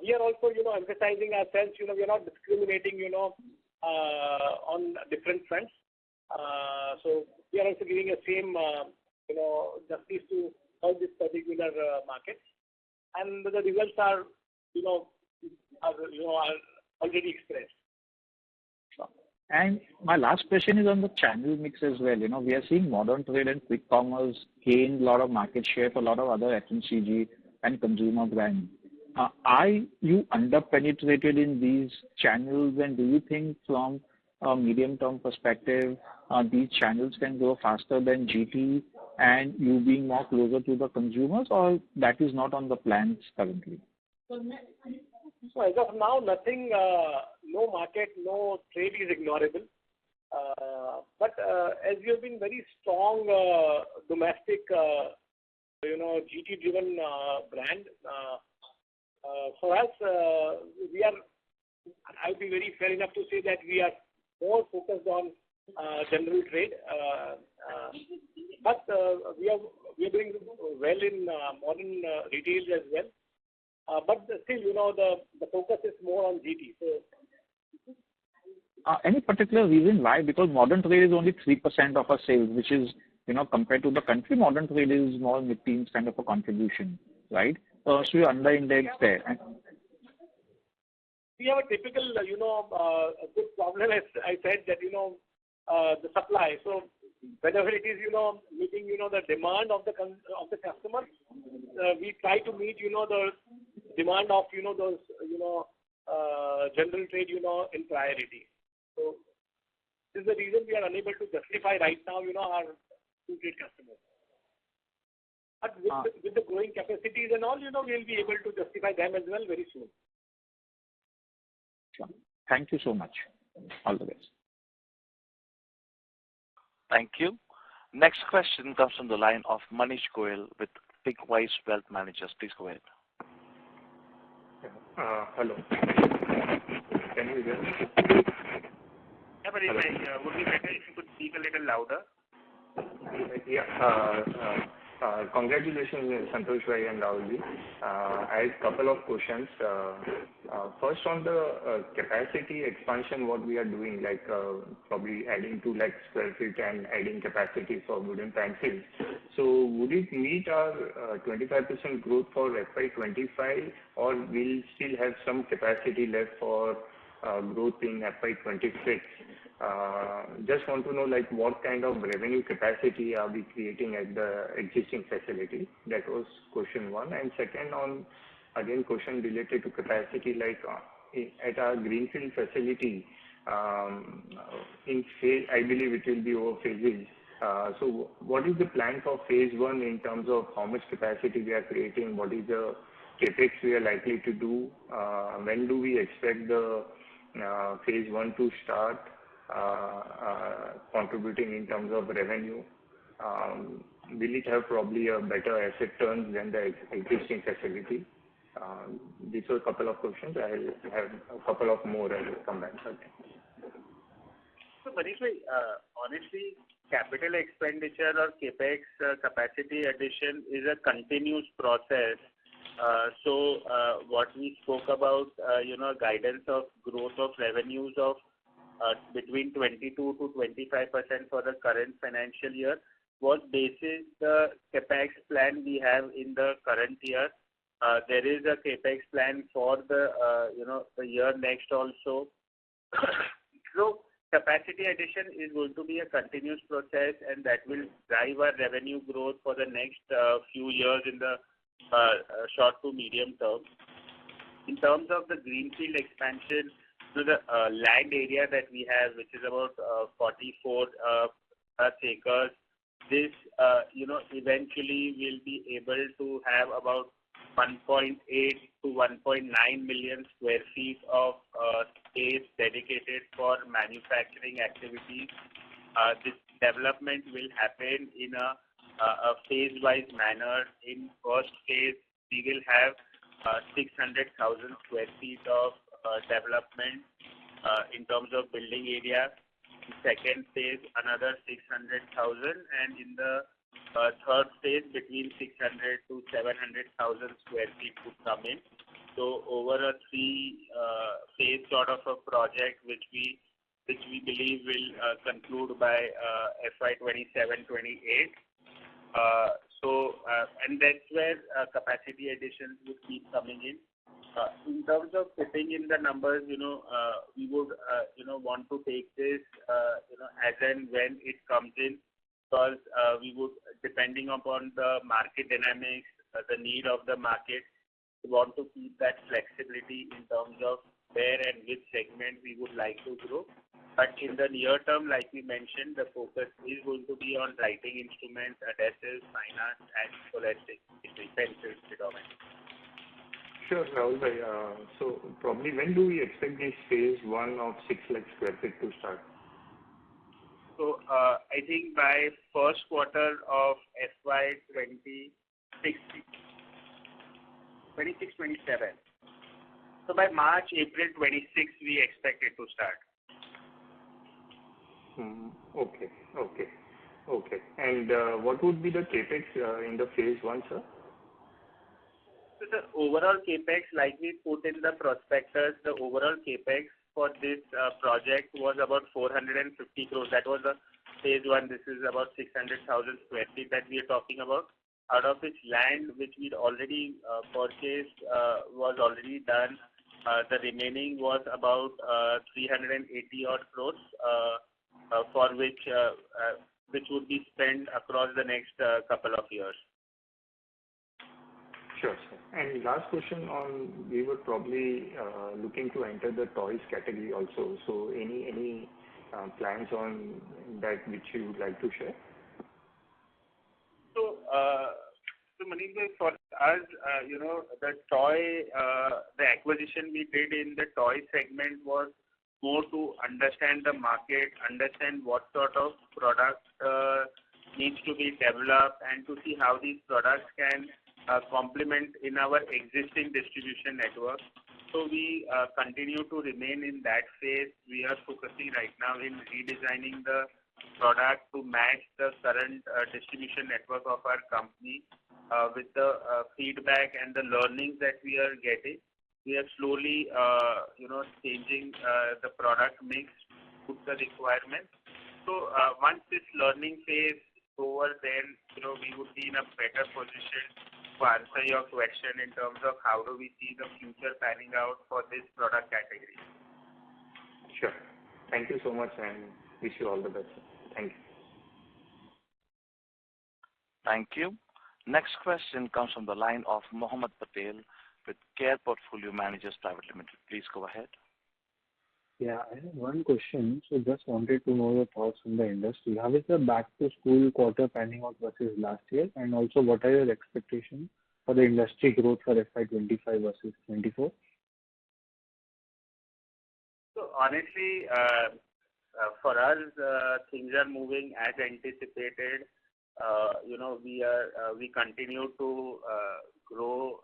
We are also, emphasizing ourselves, we are not discriminating, on different fronts. So we are also giving a same, justice to all this particular market. And the results are, are already expressed. And my last question is on the channel mix as well. We are seeing modern trade and quick commerce gain a lot of market share for a lot of other FMCG and consumer brands. Are you under-penetrated in these channels, and do you think from a medium-term perspective, these channels can grow faster than GT and you being more closer to the consumers, or that is not on the plans currently? So as of now, nothing, no market, no trade is ignorable. But as we have been very strong domestic, GT-driven brand, for us, I'll be very fair enough to say that we are more focused on general trade. But we are doing well in modern retail as well. But still, the focus is more on GT. So, any particular reason why? Because modern trade is only 3% of our sales, which is, compared to the country, modern trade is more mid-teens kind of a contribution, right? So you're under-indexed there. We have a typical, a good problem, as I said, that, the supply. So whenever it is, meeting, the demand of the customer, we try to meet, the demand of, those, general trade, in priority. So This is the reason we are unable to justify right now, our two great customers. But with the growing capacities and all, we'll be able to justify them as well very soon. Sure. Thank you so much. All the best. Thank you. Next question comes from the line of Manish Goyal with Bigwise Wealth Managers. Please go ahead. Hello. Can you hear me? Yeah, but it would be better if you could speak a little louder. Yeah. Congratulations, Santosh Bhai and Rahulji. I have a couple of questions. First, on the capacity expansion, what we are doing, like probably adding 2 lakh square feet and adding capacity for wooden pencils. So would it meet our 25% growth for FY25, or will still have some capacity left for growth in FY26? Just want to know like what kind of revenue capacity are we creating at the existing facility? That was question one. And second, on again question related to capacity, like at our greenfield facility, in phase, I believe it will be over phases. So what is the plan for phase 1 in terms of how much capacity we are creating? What is the capex we are likely to do? When do we expect the phase 1 to start contributing in terms of revenue? Will it have probably a better asset turns than the existing facility? These are a couple of questions. I will have a couple of more. I will come back again. So, Manish, honestly, capital expenditure or capex capacity addition is a continuous process. So what we spoke about, guidance of growth of revenues of between 22 to 25% for the current financial year was basis the capex plan we have in the current year. There is a capex plan for the the year next also. So capacity addition is going to be a continuous process, and that will drive our revenue growth for the next few years in the short to medium term. In terms of the greenfield expansion, to the land area that we have, which is about 44 plus acres, this eventually will be able to have about 1.8 to 1.9 million square feet of space dedicated for manufacturing activities. This development will happen in a phase-wise manner. In first phase, we will have 600,000 square feet of development in terms of building area. In second phase, another 600,000, and in the third phase, between 600 to 700,000 square feet would come in. So over a 3-phase sort of a project, which we believe will conclude by FY27-28. And that's where capacity additions would keep coming in. In terms of fitting in the numbers, we would, want to take this, as and when it comes in, because we would, depending upon the market dynamics, the need of the market, we want to keep that flexibility in terms of where and which segment we would like to grow. But in the near term, like we mentioned, the focus is going to be on writing instruments, adhesives, finance, and scholastic pencils predominantly. Sure, Rahul bhai. So probably when do we expect this phase 1 of 6 lakh square feet to start? So I think by first quarter of FY26-27. So by March, April 26, we expect it to start. Okay. And what would be the capex in the phase 1, sir? So the overall capex, like we put in the prospectus, the overall capex for this project was about 450 crores. That was the phase 1. This is about 600,000 square feet that we are talking about. Out of which land, which we'd already purchased, was already done. The remaining was about 380 odd crores, for which would be spent across the next couple of years. Sure, sir. And last question on, we were probably looking to enter the toys category also. So any plans on that which you would like to share? So, Manish, for us, the toy, the acquisition we did in the toy segment was more to understand the market, understand what sort of product needs to be developed, and to see how these products can complement in our existing distribution network. So we continue to remain in that phase. We are focusing right now in redesigning the product to match the current distribution network of our company. With the feedback and the learnings that we are getting, we are slowly, changing the product mix to the requirements. So once this learning phase is over, then we would be in a better position to answer your question in terms of how do we see the future panning out for this product category. Sure. Thank you so much, and wish you all the best. Thank you. Thank you. Next question comes from the line of Mohammed Patel with Care Portfolio Managers Private Limited. Please go ahead. Yeah, I have one question. So just wanted to know your thoughts on the industry. How is the back-to-school quarter panning out versus last year? And also, what are your expectations for the industry growth for FY25 versus 24? So honestly, for us, things are moving as anticipated. We continue to grow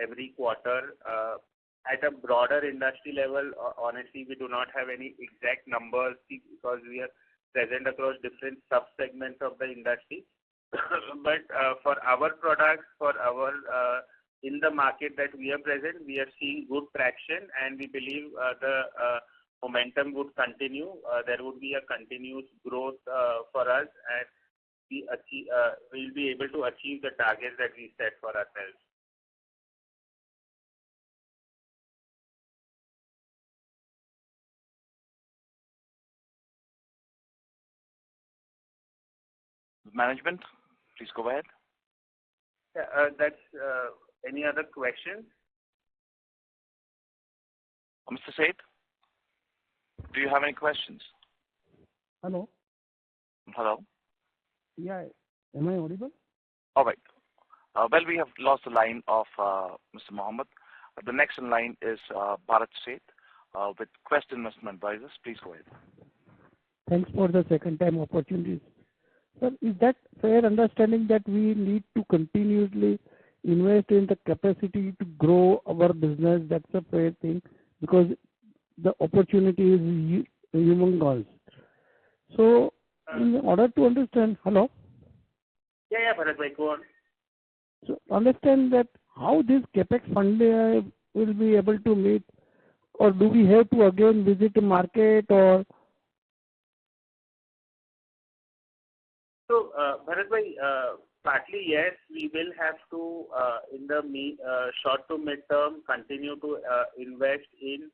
every quarter. At a broader industry level, honestly, we do not have any exact numbers because we are present across different sub-segments of the industry. But for our products, in the market that we are present, we are seeing good traction, and we believe the momentum would continue. There would be a continuous growth for us, and we'll be able to achieve the targets that we set for ourselves. Management, please go ahead. Yeah, that's any other questions? Mr. Seth, do you have any questions? Hello. Hello. Yeah, am I audible? All right. Well, we have lost the line of Mr. Mohammed. The next in line is Bharat Seth with Quest Investment Advisors. Please go ahead. Thanks for the second time opportunity. Sir, is that fair understanding that we need to continuously invest in the capacity to grow our business? That's a fair thing because the opportunity is humongous. So, in order to understand, hello? Yeah, Bharat bhai, go on. So, understand that how this capex fund will be able to meet, or do we have to again visit the market, or? So, Bharat bhai, partly yes, we will have to, in the short to mid-term, continue to invest in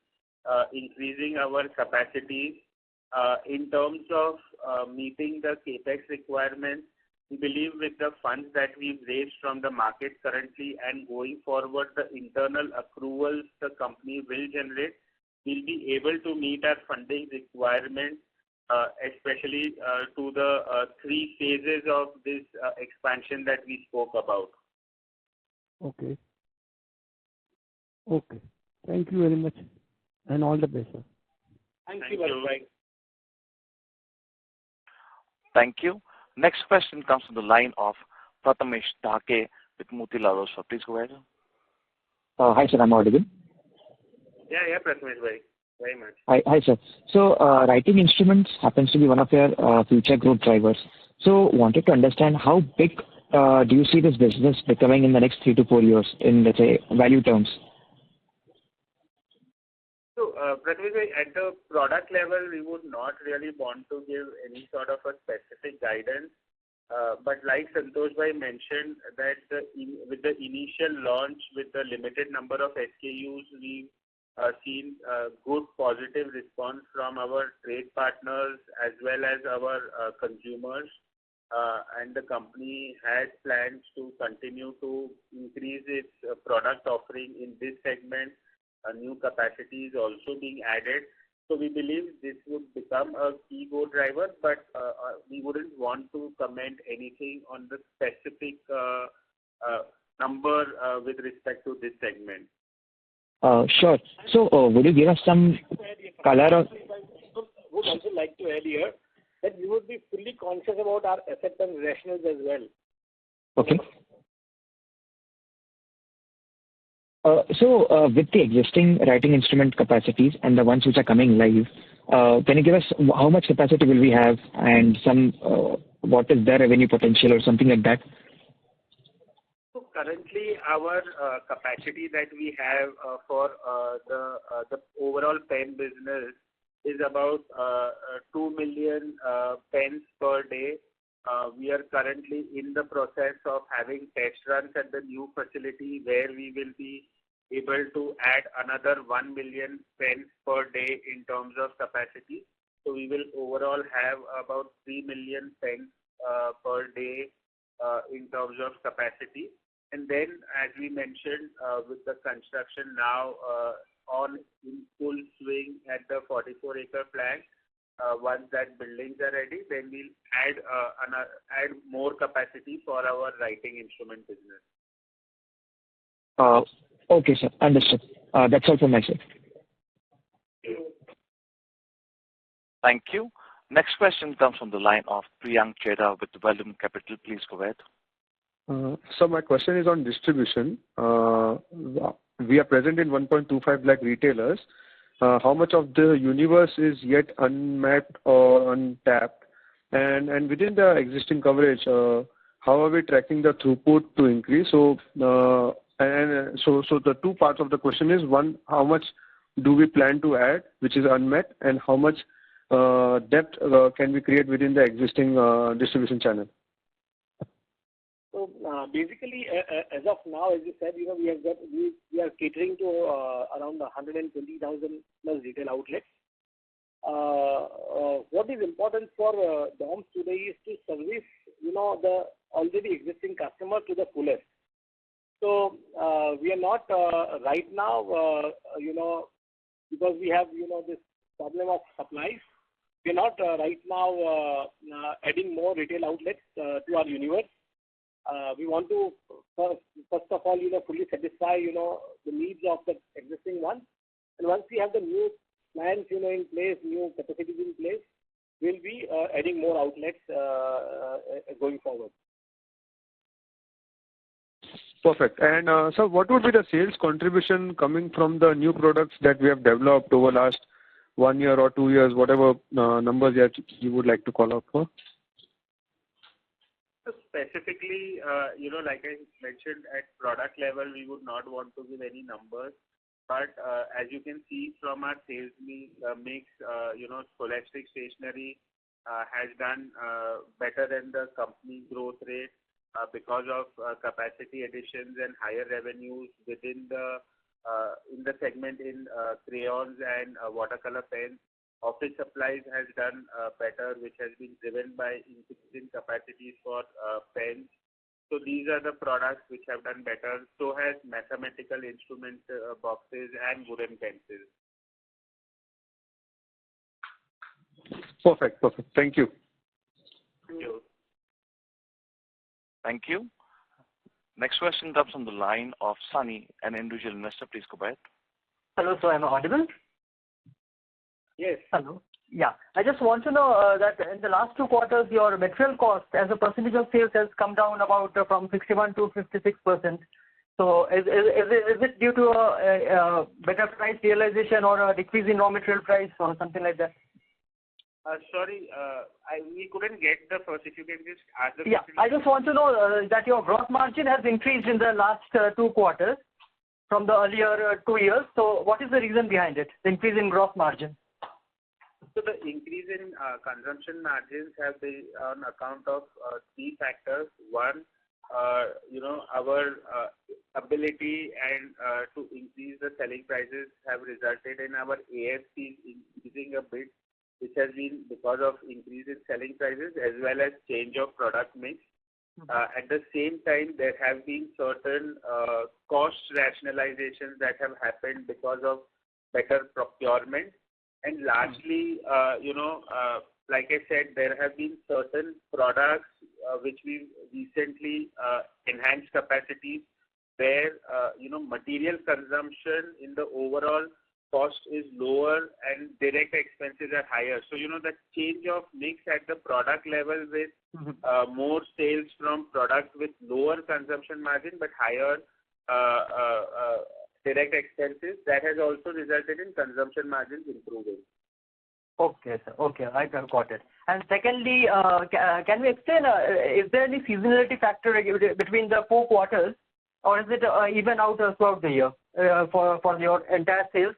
increasing our capacity. In terms of meeting the capex requirements, we believe with the funds that we've raised from the market currently and going forward, the internal accruals the company will generate, we'll be able to meet our funding requirements, especially to the 3 phases of this expansion that we spoke about. Okay. Okay. Thank you very much, and all the best, sir. Thank you, Bharat bhai. Thank you. Next question comes from the line of Prathamesh Dhake with Motilal Oswal. Please go ahead. Hi, sir. I'm audible. Yeah, Prathamesh bhai. Very much. Hi, sir. So, writing instruments happens to be one of your future growth drivers. So, wanted to understand how big do you see this business becoming in the next 3 to 4 years in, let's say, value terms? So, Prathamesh bhai, at the product level, we would not really want to give any sort of a specific guidance. But like Santosh bhai mentioned, that with the initial launch, with the limited number of SKUs, we've seen good positive response from our trade partners as well as our consumers. And the company has plans to continue to increase its product offering in this segment. A new capacity is also being added. So we believe this would become a key growth driver, but we wouldn't want to comment anything on the specific number with respect to this segment. Sure. So would you give us some color on? I would also like to add here that we would be fully conscious about our asset and rationals as well. Okay. So with the existing writing instrument capacities and the ones which are coming live, can you give us how much capacity will we have and some what is their revenue potential or something like that? So currently, our capacity that we have for the overall pen business is about 2 million pens per day. We are currently in the process of having test runs at the new facility where we will be able to add another 1 million pens per day in terms of capacity. So we will overall have about 3 million pens per day in terms of capacity. And then, as we mentioned, with the construction now in full swing at the 44-acre plant, once that buildings are ready, then we'll add more capacity for our writing instrument business. Okay, sir. Understood. That's all from my side. Thank you. Next question comes from the line of Priyank Chheda with Vellum Capital. Please go ahead. So my question is on distribution. We are present in 1.25 lakh retailers. How much of the universe is yet unmapped or untapped? And within the existing coverage, how are we tracking the throughput to increase? So the two parts of the question is, one, how much do we plan to add, which is unmet, and how much depth can we create within the existing distribution channel? So basically, as of now, as you said, we are catering to around 120,000 plus retail outlets. What is important for DOMS today is to service, the already existing customer to the fullest. So we are not right now, because we have, this problem of supplies. We are not right now adding more retail outlets to our universe. We want to first of all, fully satisfy, the needs of the existing ones. And once we have the new plans, in place, new capacities in place, we'll be adding more outlets going forward. Perfect. And so what would be the sales contribution coming from the new products that we have developed over last 1 year or 2 years, whatever numbers that you would like to call out for? Specifically, like I mentioned, at product level, we would not want to give any numbers. But as you can see from our sales mix, Scholastic Stationery has done better than the company growth rate because of capacity additions and higher revenues within in the segment in crayons and watercolor pens. Office supplies has done better, which has been driven by increasing capacities for pens. So these are the products which have done better. So has mathematical instrument boxes and wooden pencils. Perfect. Thank you. Thank you. Thank you. Next question comes from the line of Sunny, an individual investor. Please go ahead. Hello, sir. Am I audible? Yes. Hello. Yeah. I just want to know that in the last 2 quarters, your material cost as a percentage of sales has come down about from 61 to 56%. So is it due to a better price realization or a decrease in raw material price or something like that? Sorry, we couldn't get the first. If you can just ask the question. Yeah, I just want to know that your gross margin has increased in the last 2 quarters from the earlier 2 years. So what is the reason behind it, the increase in gross margin? So the increase in consumption margins have been on account of 3 factors. One, our ability and to increase the selling prices have resulted in our ASPs increasing a bit, which has been because of increase in selling prices as well as change of product mix. At the same time, there have been certain cost rationalizations that have happened because of better procurement. And lastly, like I said, there have been certain products which we recently enhanced capacities where, material consumption in the overall cost is lower and direct expenses are higher. So, the change of mix at the product level with more sales from products with lower consumption margin but higher direct expenses, that has also resulted in consumption margins improving. Okay, sir. Okay, I got it. And secondly, can we explain, is there any seasonality factor between the 4 quarters, or is it even out throughout the year for your entire sales?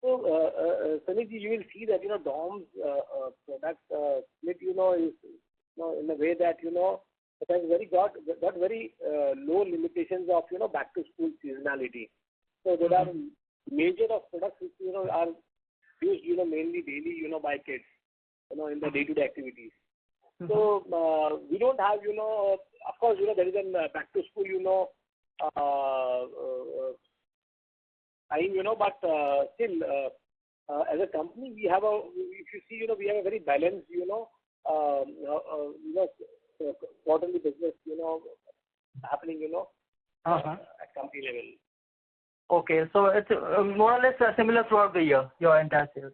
So, Sunny ji, you will see that, DOMS product split, is, in a way that, it has got very low limitations of, back to school seasonality. So there are major of products which, are used, mainly daily, by kids, in the day-to-day activities. So we don't have, of course, there is a back to school, time, but still, as a company, we have if you see, we have a very balanced, quarterly business, happening, at company level. Okay, so it's more or less similar throughout the year, your entire sales.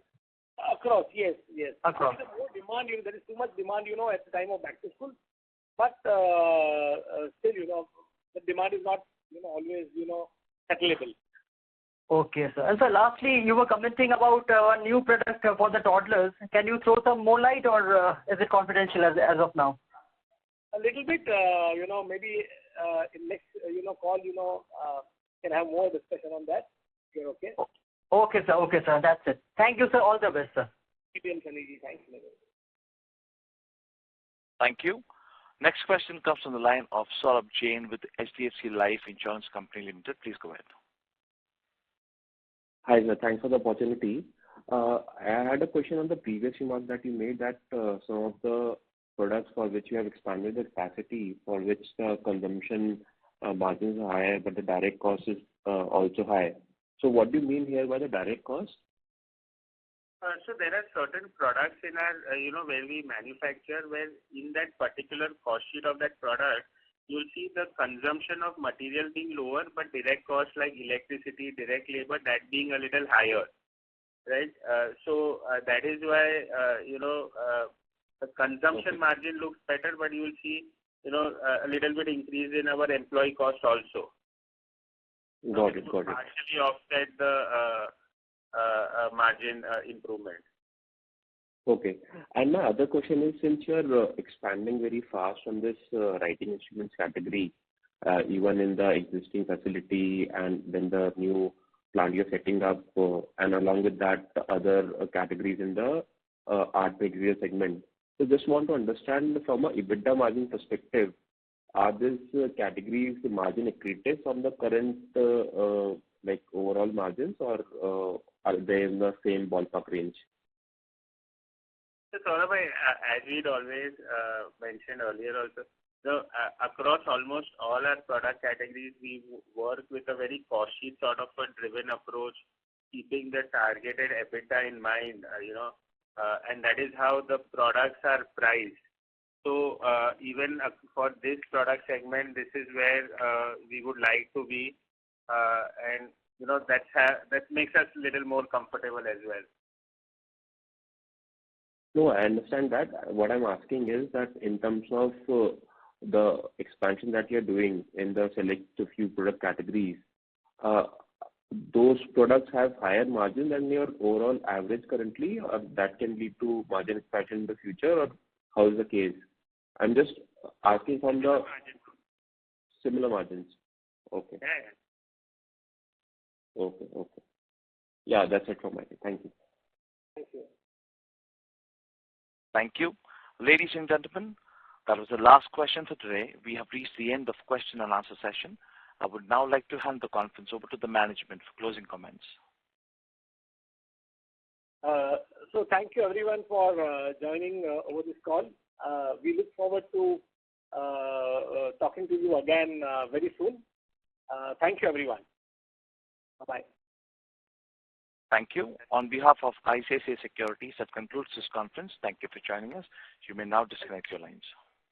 Across, yes. Across. There is more demand, there is too much demand, at the time of back to school, but still, the demand is not, always, settleable. Okay, sir. And so lastly, you were commenting about a new product for the toddlers. Can you throw some more light, or is it confidential as of now? A little bit, maybe in next, call, can have more discussion on that. You're okay? Okay, sir. That's it. Thank you, sir. All the best, sir. Thanks, Sunny. Thank you. Next question comes from the line of Saurabh Jain with HDFC Life Insurance Company Limited. Please go ahead. Hi, sir. Thanks for the opportunity. I had a question on the previous remark that you made that some of the products for which you have expanded the capacity, for which the consumption margins are higher, but the direct cost is also high. So what do you mean here by the direct cost? So there are certain products in our, where we manufacture, where in that particular cost sheet of that product, you'll see the consumption of material being lower, but direct costs like electricity, direct labor, that being a little higher, right? So that is why, the consumption margin looks better, but you will see, a little bit increase in our employee cost also. Got it. Partially offset the margin improvement. Okay. And my other question is, since you're expanding very fast on this writing instruments category, even in the existing facility and then the new plant you're setting up, and along with that, the other categories in the art material segment. So just want to understand from a EBITDA margin perspective, are these categories margin accretive from the current overall margins, or are they in the same ballpark range? So Saurabh, as we'd always mentioned earlier also, so across almost all our product categories, we work with a very cost sheet sort of a driven approach, keeping the targeted EBITDA in mind, and that is how the products are priced. So even for this product segment, this is where we would like to be, and that makes us a little more comfortable as well. No, I understand that. What I'm asking is that in terms of the expansion that you're doing in the select few product categories, those products have higher margin than your overall average currently, or that can lead to margin expansion in the future, or how is the case? I'm just asking from the similar margins. Okay. Yeah. Okay. Yeah, that's it from my side. Thank you. Thank you. Thank you. Ladies and gentlemen, that was the last question for today. We have reached the end of question and answer session. I would now like to hand the conference over to the management for closing comments. So thank you everyone for joining over this call. We look forward to talking to you again very soon. Thank you everyone. Bye-bye. Thank you. On behalf of ICICI Securities, that concludes this conference. Thank you for joining us. You may now disconnect your lines.